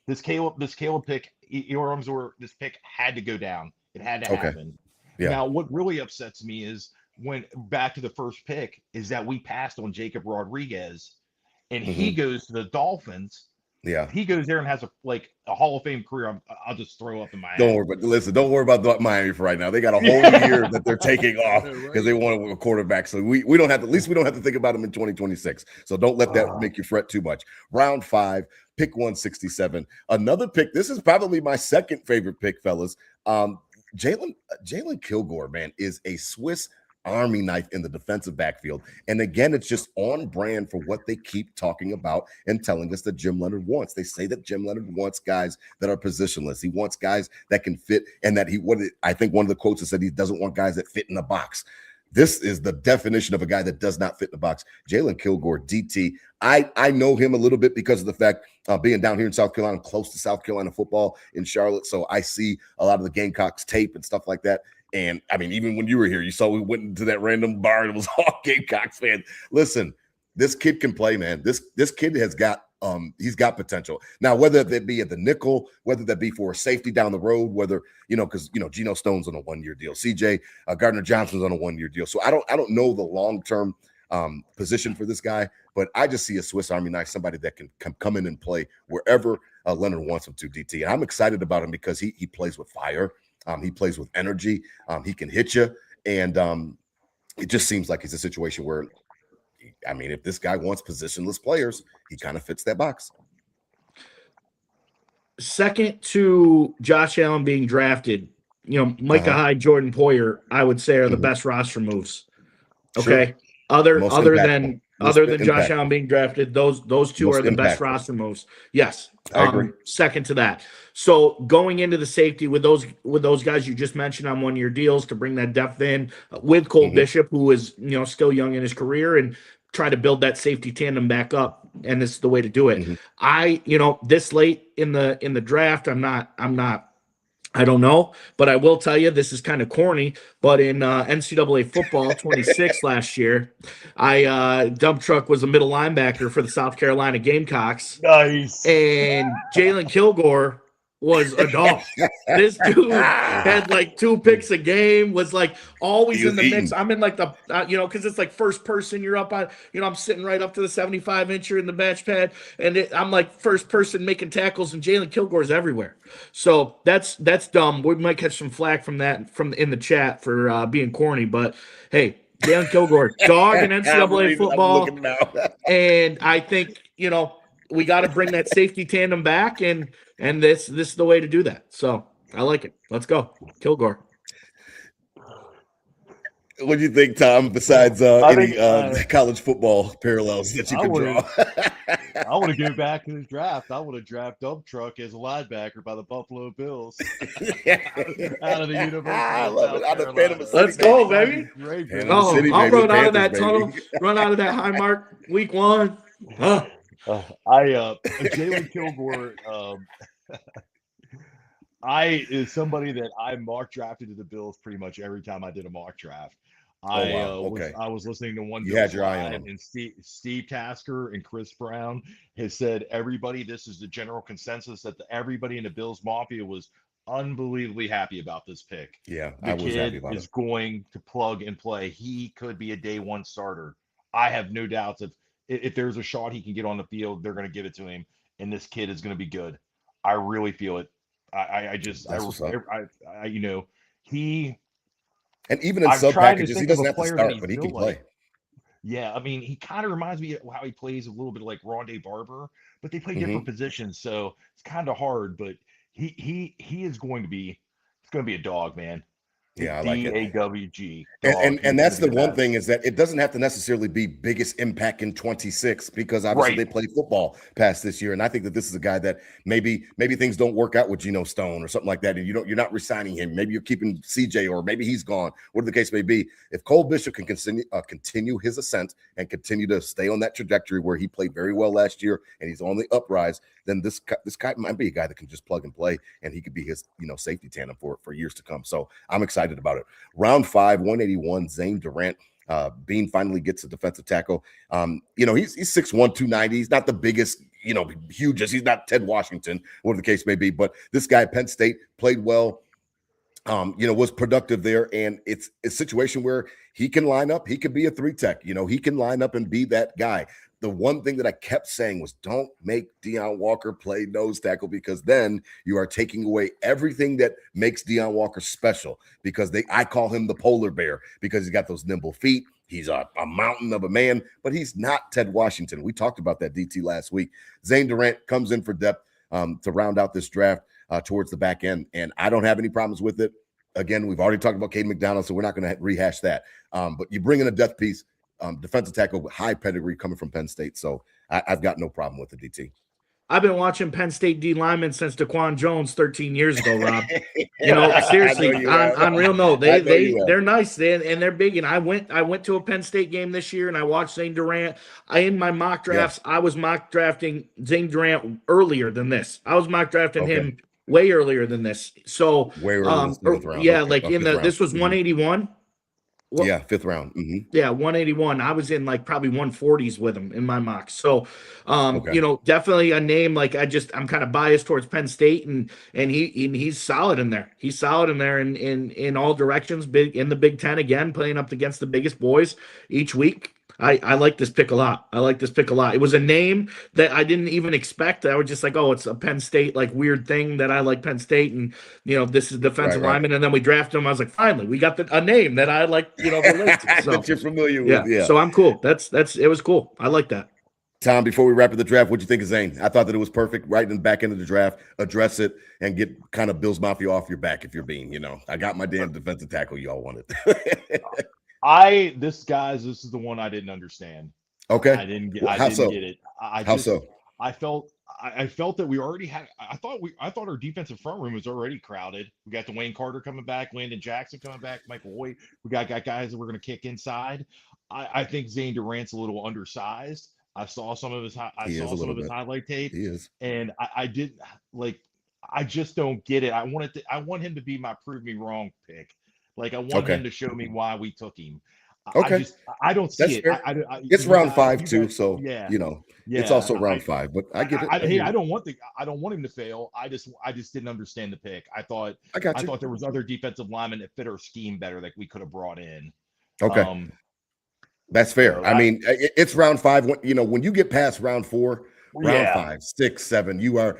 This Caleb pick, this pick had to go down. It had to happen. Yeah. Now, what really upsets me is when back to the first pick is that we passed on Jacob Rodriguez, and he goes to the Dolphins. Yeah, he goes there and has a Hall of Fame career. I'll just throw up in my. Don't worry about Miami for right now. They got a whole year that they're taking off because they want a quarterback. So we don't have to. At least we don't have to think about them in 2026. So don't let that make you fret too much. Round 5, pick 167. Another pick. This is probably my second favorite pick, fellas. Jalen Kilgore, man, is a Swiss Army knife in the defensive backfield. And again, it's just on brand for what they keep talking about and telling us that Jim Leonhard wants. They say that Jim Leonhard wants guys that are positionless. He wants guys that can fit, and that I think one of the quotes that said he doesn't want guys that fit in a box. This is the definition of a guy that does not fit in the box. Jalen Kilgore, DT. I know him a little bit because of the fact being down here in South Carolina, close to South Carolina football in Charlotte. So I see a lot of the Gamecocks tape and stuff like that. And I mean, even when you were here, you saw we went into that random bar and it was all Gamecocks fans. Listen, this kid can play, man. This kid has got he's got potential. Now, whether that be at the nickel, whether that be for a safety down the road, whether because Geno Stone's on a 1-year deal, CJ Gardner Johnson's on a 1-year deal. So I don't know the long-term position for this guy, but I just see a Swiss Army knife, somebody that can come in and play wherever Leonhard wants him to. DT, and I'm excited about him because he plays with fire. He plays with energy. He can hit you. And it just seems like it's a situation where, I mean, if this guy wants positionless players, he kind of fits that box. Second to Josh Allen being drafted, Micah Hyde, Jordan Poyer, I would say are the best roster moves. Okay. Sure. Other than Josh Allen being drafted, those two are the best roster moves. Yes. I agree. Second to that. So going into the safety with those guys you just mentioned on 1-year deals to bring that depth in with Cole Bishop, who is still young in his career, and try to build that safety tandem back up. And this is the way to do it. I this late in the draft, I don't know, but I will tell you this is kind of corny. But in NCAA football 26 last year, Dump Truck was a middle linebacker for the South Carolina Gamecocks. Nice. And Jalen Kilgore was a dog. This dude had like 2 picks a game, was like always in the mix. I'm in like the, because it's like first person, you're up on, I'm sitting right up to the 75-incher in the match pad, and I'm like first person making tackles, and Jalen Kilgore's everywhere. So that's dumb. We might catch some flack from that in the chat for being corny, but hey, Jalen Kilgore, dog in NCAA football. And I think, we got to bring that safety tandem back, and this is the way to do that. So I like it. Let's go, Kilgore. What do you think, Tom? Besides any college football parallels that you can draw, I want to go back in the draft. I want to draft Dump Truck as a linebacker by the Buffalo Bills out of the University. I love it. Let's go, baby. I'll run out of that Panthers, tunnel, run out of that high mark week 1. Jalen Kilgore, is somebody that I mock drafted to the Bills pretty much every time I did a mock draft. I was listening to one. You had your eye on him. And Steve Tasker and Chris Brown has said this is the general consensus that everybody in the Bills Mafia was unbelievably happy about this pick. Yeah, I was happy about it. Is going to plug and play. He could be a day 1 starter. I have no doubts if there's a shot he can get on the field, they're going to give it to him, and this kid is going to be good. I really feel it. He. And even in sub packages, he doesn't have to start, but he can play. Yeah, I mean, he kind of reminds me of how he plays a little bit like Rondé Barber, but they play different positions, so it's kind of hard. But he is going to be a dog, man. Yeah, I like it. DAWG. And that's the one thing, is that it doesn't have to necessarily be biggest impact in 26, because obviously they played football past this year. And I think that this is a guy that maybe things don't work out with Geno Stone or something like that, and you're not resigning him. Maybe you're keeping CJ, or maybe he's gone, whatever the case may be. If Cole Bishop can continue his ascent and continue to stay on that trajectory where he played very well last year and he's on the uprise, then this guy might be a guy that can just plug and play, and he could be his safety tandem for years to come. So I'm excited about it. Round 5, 181, Zane Durant. Bean finally gets a defensive tackle. He's 6'1", 290. He's not the biggest, hugest. He's not Ted Washington, whatever the case may be. But this guy at Penn State played well, was productive there. And it's a situation where he can line up. He could be a 3-tech. He can line up and be that guy. The one thing that I kept saying was, don't make Deion Walker play nose tackle, because then you are taking away everything that makes Deion Walker special, because I call him the polar bear, because he's got those nimble feet. He's a mountain of a man, but he's not Ted Washington. We talked about that, DT, last week. Zane Durant comes in for depth to round out this draft towards the back end, and I don't have any problems with it. again, we've already talked about Caden McDonald, so we're not going to rehash that. But you bring in a depth piece, defensive tackle with high pedigree coming from Penn State. So I've got no problem with the DT. I've been watching Penn State D linemen since DaQuan Jones 13 years ago, Rob. Seriously, on real note, they're nice and they're big. And I went to a Penn State game this year and I watched Zane Durant. In my mock drafts, I was mock drafting Zane Durant earlier than this. I was mock drafting him way earlier than this. So way earlier this was 181. Well, fifth round. Mm-hmm. Yeah, 181. I was in like probably 140s with him in my mock. So, definitely a name. Like I'm kind of biased towards Penn State, and he's solid in there. He's solid in there in all directions. Big in the Big Ten again, playing up against the biggest boys each week. I like this pick a lot. It was a name that I didn't even expect. I was just like, oh, it's a Penn State like weird thing that I like Penn State, and this is defensive lineman. And then we drafted him. I was like, finally, we got a name that I like. Relate to. So, that you're familiar with. Yeah. So I'm cool. It was cool. I like that. Tom, before we wrap up the draft, what do you think of Zane? I thought that it was perfect right in the back end of the draft. Address it and get kind of Bills Mafia off your back if you're being, I got my damn defensive tackle y'all wanted. This is the one I didn't understand. Okay. I didn't get it. I felt that we already had. I thought our defensive front room was already crowded. We got Dwayne Carter coming back, Landon Jackson coming back, Michael Hoyt. We got guys that we're going to kick inside. I think Zane Durant's a little undersized. I saw some of his highlight tape. He is, and I did like. I just don't get it. I want him to be my prove me wrong pick. Like I want him to show me why we took him. Okay. I don't see it. It's round 5 too, so it's also round 5. But I get it. I don't want him to fail. I just didn't understand the pick. I thought there was other defensive linemen that fit our scheme better that we could have brought in. Okay, that's fair. So I mean, it's round 5. When you get past round 4. Round 5, 6, 7. You're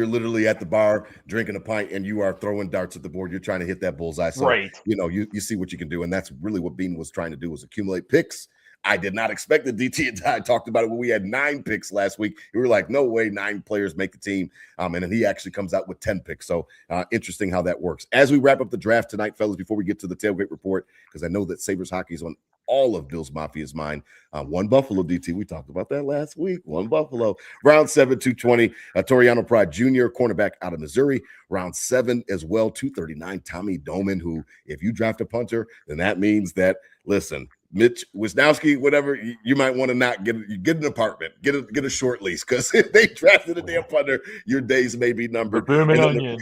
literally at the bar drinking a pint and you are throwing darts at the board. You're trying to hit that bullseye. So, you see what you can do. And that's really what Bean was trying to do, was accumulate picks. I did not expect the DT and I talked about it when we had 9 picks last week. We were like, no way 9 players make the team. And then he actually comes out with 10 picks. So interesting how that works. As we wrap up the draft tonight, fellas, before we get to the tailgate report, because I know that Sabres hockey is on all of Bills Mafia's mind. One Buffalo, DT. We talked about that last week. One Buffalo. Round 7, 220. Toriano Pride Jr., cornerback out of Missouri. Round 7 as well, 239. Tommy Doman, who, if you draft a punter, then that means that, listen, Mitch Wisnowski, whatever, you might want to not get an apartment, get a short lease, because if they drafted a damn punter, your days may be numbered. Booming onion.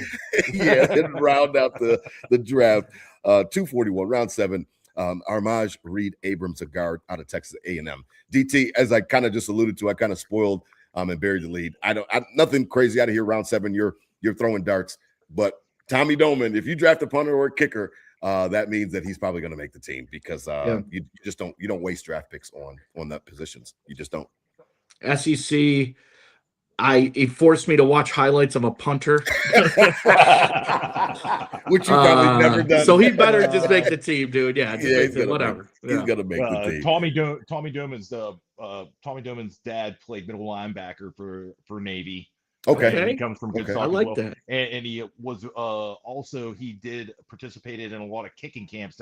And round out the draft. 241, round 7. Armaj Reed Abrams, a guard out of Texas A&M. DT, as I kind of just alluded to, I kind of spoiled and buried the lead. Nothing crazy out of here. Round 7, you're throwing darts, but Tommy Doman, if you draft a punter or a kicker, that means that he's probably going to make the team, because you just don't waste draft picks on that positions. You just don't. SEC. It forced me to watch highlights of a punter, which you probably never done. So he better just make the team, dude. Yeah, whatever. He's gonna make the team. Tommy Doman's dad played middle linebacker for Navy. Okay, and he comes from Kentucky. I like that. And he was he participated in a lot of kicking camps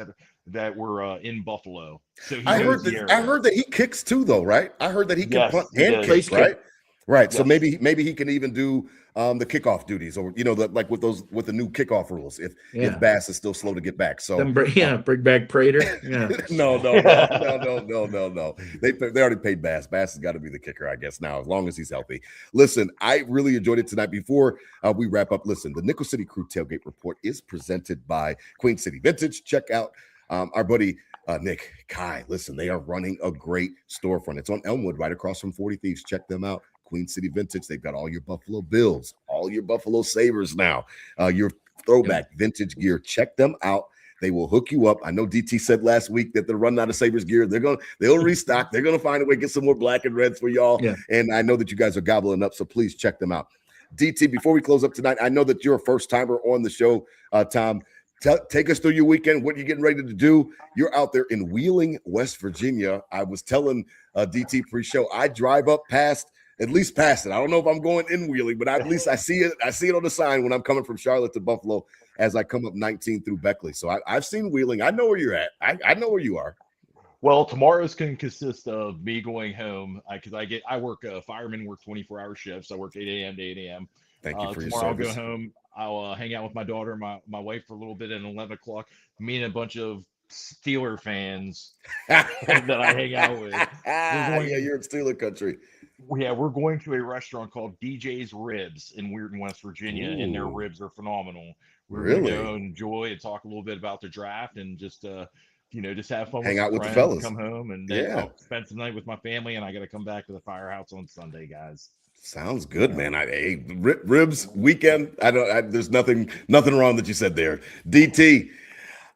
that were in Buffalo. So I heard that he kicks too, though, right? I heard that he can punt and kick, right? Right. Yes. So maybe he can even do the kickoff duties, or like with the new kickoff rules. If Bass is still slow to get back, so bring back Prater. Yeah. No. They already paid Bass. Bass has got to be the kicker, I guess, now, as long as he's healthy. Listen, I really enjoyed it tonight. Before we wrap up, listen, the Nickel City Crew Tailgate Report is presented by Queen City Vintage. Check out our buddy Nick Kai. Listen, they are running a great storefront. It's on Elmwood, right across from 40 Thieves. Check them out. Queen City Vintage. They've got all your Buffalo Bills, all your Buffalo Sabres now, your throwback vintage gear. Check them out. They will hook you up. I know DT said last week that they're running out of Sabres gear. They'll restock. They're going to find a way to get some more black and reds for y'all. Yeah. And I know that you guys are gobbling up, so please check them out. DT, before we close up tonight, I know that you're a first-timer on the show, Tom. Take us through your weekend, what you're getting ready to do. You're out there in Wheeling, West Virginia. I was telling DT pre-show, I drive up past it. I don't know if I'm going in Wheeling, but at least I see it. I see it on the sign when I'm coming from Charlotte to Buffalo. as I come up 19 through Beckley. So I've seen Wheeling. I know where you're at. I know where you are. Well, tomorrow's can consist of me going home because I work firemen work 24-hour shifts. I work 8 a.m. to 8 a.m. Thank you for your Tomorrow I'll go service. home. I'll hang out with my daughter, my wife for a little bit, and 11 o'clock, me and a bunch of Steeler fans that I hang out with. Yeah, you're in Steeler country. Yeah, we're going to a restaurant called DJ's Ribs in Weirton, West Virginia, and their Ooh. ribs are phenomenal. We're Really? going to go enjoy and talk a little bit about the draft and just just have fun Hang with out some with the friends, fellas. come home, and then Yeah. I'll spend some night with my family, and I got to come back to the firehouse on Sunday, guys. Sounds good, man. Ribs weekend. There's nothing wrong that you said there. DT,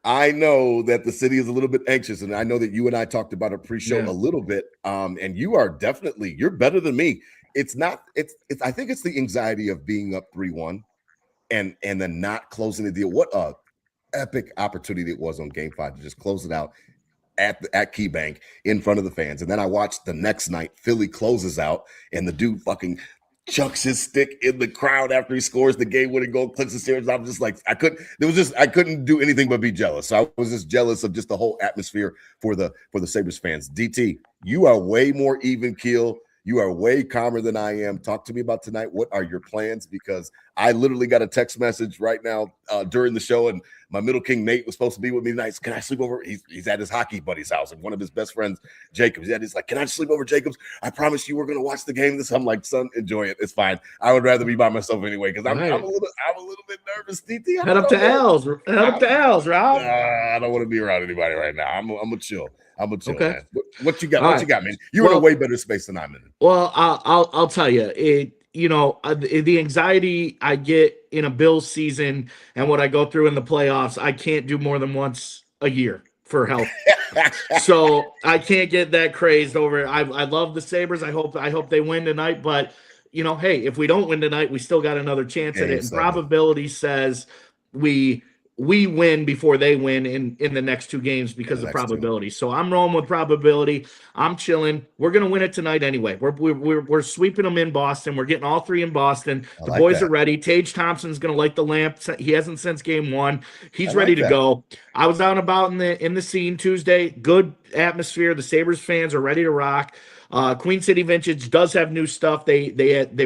I know that the city is a little bit anxious, and I know that you and I talked about a pre-show a little bit. And you are you're better than me. It's I think it's the anxiety of being up 3-1 and then not closing the deal. What a epic opportunity it was on Game 5 to just close it out at KeyBank in front of the fans. And then I watched the next night, Philly closes out, and the dude fucking chucks his stick in the crowd after he scores the game-winning goal, clicks the stairs. I'm just like, I couldn't do anything but be jealous. So I was just jealous of just the whole atmosphere for the Sabres fans. DT, you are way more even keel. You are way calmer than I am. Talk to me about tonight. What are your plans? Because I literally got a text message right now during the show, and my middle king Nate was supposed to be with me tonight. Can I sleep over? He's at his hockey buddy's house, and one of his best friends, Jacobs. He's like, can I sleep over, Jacobs? I promise you we're going to watch the game. I'm like, son, enjoy it. It's fine. I would rather be by myself anyway because I'm a little bit nervous. DT, Head up to Al's, Rob. I don't want to be around anybody right now. I'm gonna chill. Okay. Man. What you got? All What right. you got, man? You're in a way better space than I'm in. Well, I'll tell you, the anxiety I get in a Bills season and what I go through in the playoffs, I can't do more than once a year for health. So I can't get that crazed over it. I love the Sabres. I hope they win tonight, but hey, if we don't win tonight, we still got another chance at it. And probability says we win before they win in the next two games because of probability. So I'm rolling with probability. I'm chilling. We're gonna win it tonight anyway. We're sweeping them in Boston. We're getting all three in Boston. The boys are ready. Tage Thompson's gonna light the lamp. He hasn't since game one. He's ready to go. I was out and about in the scene Tuesday. Good atmosphere. The Sabres fans are ready to rock. Queen City Vintage does have new stuff. They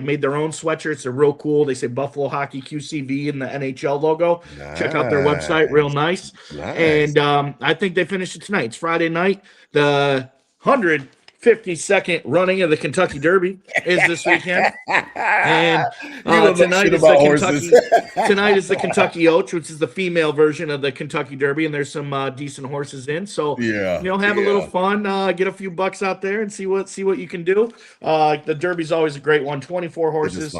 made their own sweatshirts. They're real cool. They say Buffalo Hockey QCV in the NHL logo. Nice. Check out their website. Real nice. And I think they finished it tonight. It's Friday night. The 152nd running of the Kentucky Derby is this weekend. And tonight is the Kentucky Oaks, which is the female version of the Kentucky Derby, and there's some decent horses in. So have a little fun, get a few bucks out there and see what you can do. The Derby's always a great one. 24 horses.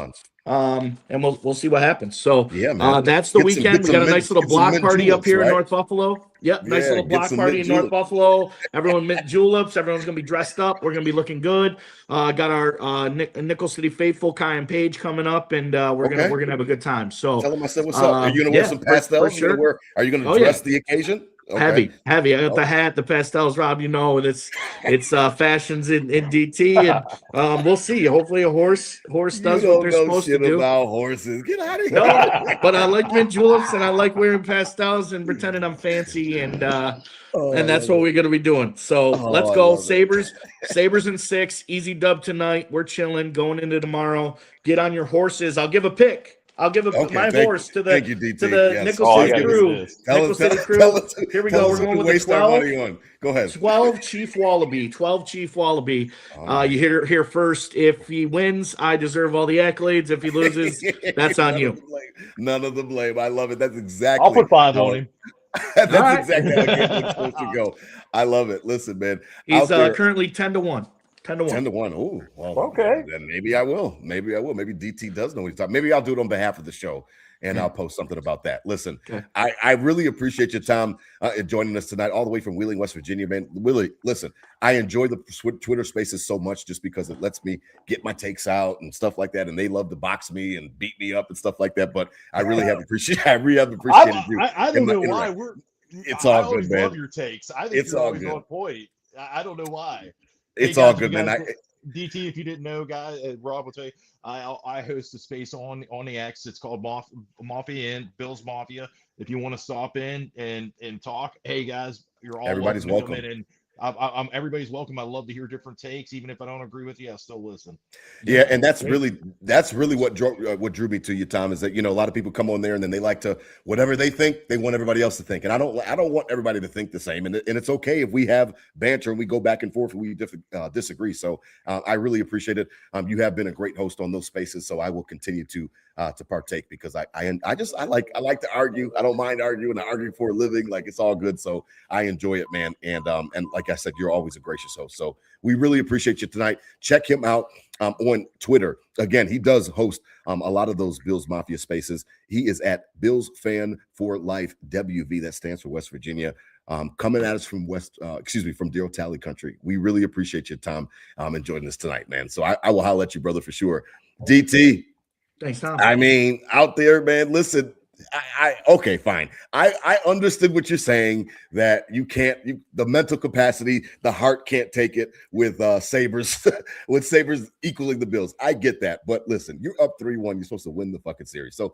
And we'll see what happens. So that's the weekend. We got a nice little block party up here in North Buffalo. Yep, nice little block party in North Buffalo. Everyone mint juleps. Everyone's gonna be dressed up. We're gonna be looking good. Got our Nickel City faithful Kai and Paige coming up, and we're gonna have a good time. So tell them I said what's up. Are you gonna wear some pastels? Sure. Are you gonna dress the occasion? Okay. Heavy. I got the hat, the pastels, Rob. It's fashions in DT, and we'll see. Hopefully, a horse does what they're supposed to do. About horses, get out of here. No, but I like mint juleps, and I like wearing pastels and pretending I'm fancy, and that's what we're gonna be doing. So let's go, Sabres. Sabres in 6, easy dub tonight. We're chilling, going into tomorrow. Get on your horses. I'll give a pick. I'll give my horse to the Nickel City crew. Nickel City crew. Here we go. We're going with the 12. Go ahead. 12 Chief Wallaby. 12 Chief Wallaby. You hear here first. If he wins, I deserve all the accolades. If he loses, that's on you. None of the blame. I love it. That's exactly. I'll put 5 on him. That's exactly how it's supposed to go. I love it. Listen, man. He's currently 10-1. 10-1. Oh, well, okay. Then maybe I will. Maybe DT does know what he's talking. Maybe I'll do it on behalf of the show, and I'll post something about that. Listen, I really appreciate your time joining us tonight, all the way from Wheeling, West Virginia, man. Really, listen, I enjoy the Twitter Spaces so much just because it lets me get my takes out and stuff like that, and they love to box me and beat me up and stuff like that. But I really have appreciated. You. I don't know why It's all good, man. I love your takes. I think it's you're always on point. I don't know why. It's all good, man. DT, if you didn't know, guys, Rob will tell you, I host a space on the X. It's called Mafia and Bill's Mafia. if you want to stop in and talk, hey guys, you're all Everybody's welcome. To welcome. come in, and I'm everybody's welcome. I love to hear different takes, even if I don't agree with you, I still listen. Yeah, and that's really what drew me to you, Tom, is that a lot of people come on there and then they like to whatever they think, they want everybody else to think, and I don't want everybody to think the same, and it's okay if we have banter and we go back and forth and we disagree. So I really appreciate it. You have been a great host on those spaces, so I will continue to partake because I like to argue. I don't mind arguing. I argue for a living. Like, it's all good. So I enjoy it, man. And like I said, you're always a gracious host. So we really appreciate you tonight. Check him out on Twitter. Again, he does host a lot of those Bills Mafia spaces. He is at Bills Fan for Life WV. That stands for West Virginia. Coming at us from from Deer Tally Country. We really appreciate you, Tom, enjoying this tonight, man. So I will holler at you, brother, for sure. DT. Thanks, Tom. I mean, out there, man, listen, okay, fine. I understood what you're saying, that the mental capacity, the heart can't take it with Sabres, with Sabres equaling the Bills. I get that. But listen, you're up 3-1. You're supposed to win the fucking series. So,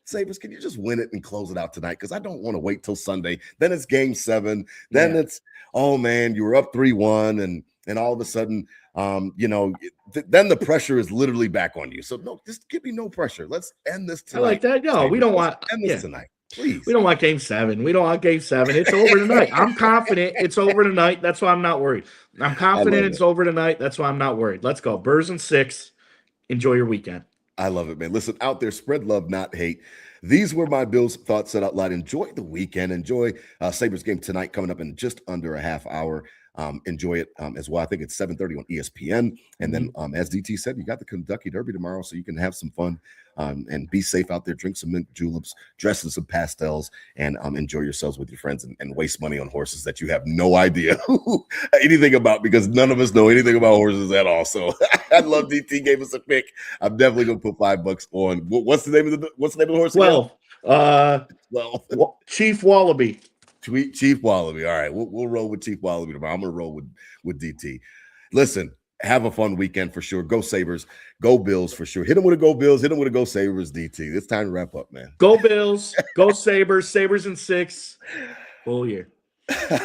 Sabres, can you just win it and close it out tonight? Because I don't want to wait till Sunday. Then it's game 7. Then it's, oh man, you were up 3-1, and all of a sudden, then the pressure is literally back on you. So no, just give me no pressure. Let's end this tonight. I like that. No, we don't want end this tonight, please. We don't want game 7. We don't want game 7. It's over tonight. I'm confident it's over tonight. That's why I'm not worried. I'm confident it's over tonight. That's why I'm not worried. Let's go. Birds and 6. Enjoy your weekend. I love it, man. Listen, out there, spread love, not hate. These were my Bills thoughts said out loud. Enjoy the weekend. Enjoy Sabres game tonight, coming up in just under a half hour. Enjoy it as well. I think it's 7:30 on ESPN. And then, as DT said, you got the Kentucky Derby tomorrow, so you can have some fun and be safe out there. Drink some mint juleps, dress in some pastels, and enjoy yourselves with your friends and waste money on horses that you have no idea anything about, because none of us know anything about horses at all. So I love DT gave us a pick. I'm definitely gonna put $5 on. What's the name of the horse? Well, Chief Wallaby. Chief Wallaby. All right, we'll roll with Chief Wallaby tomorrow. I'm gonna roll with DT. Listen, have a fun weekend for sure. Go Sabres, go Bills for sure. Hit them with a go Bills. Hit them with a go Sabres. DT. It's time to wrap up, man. Go Bills. Go Sabres. Sabres and 6. Full year.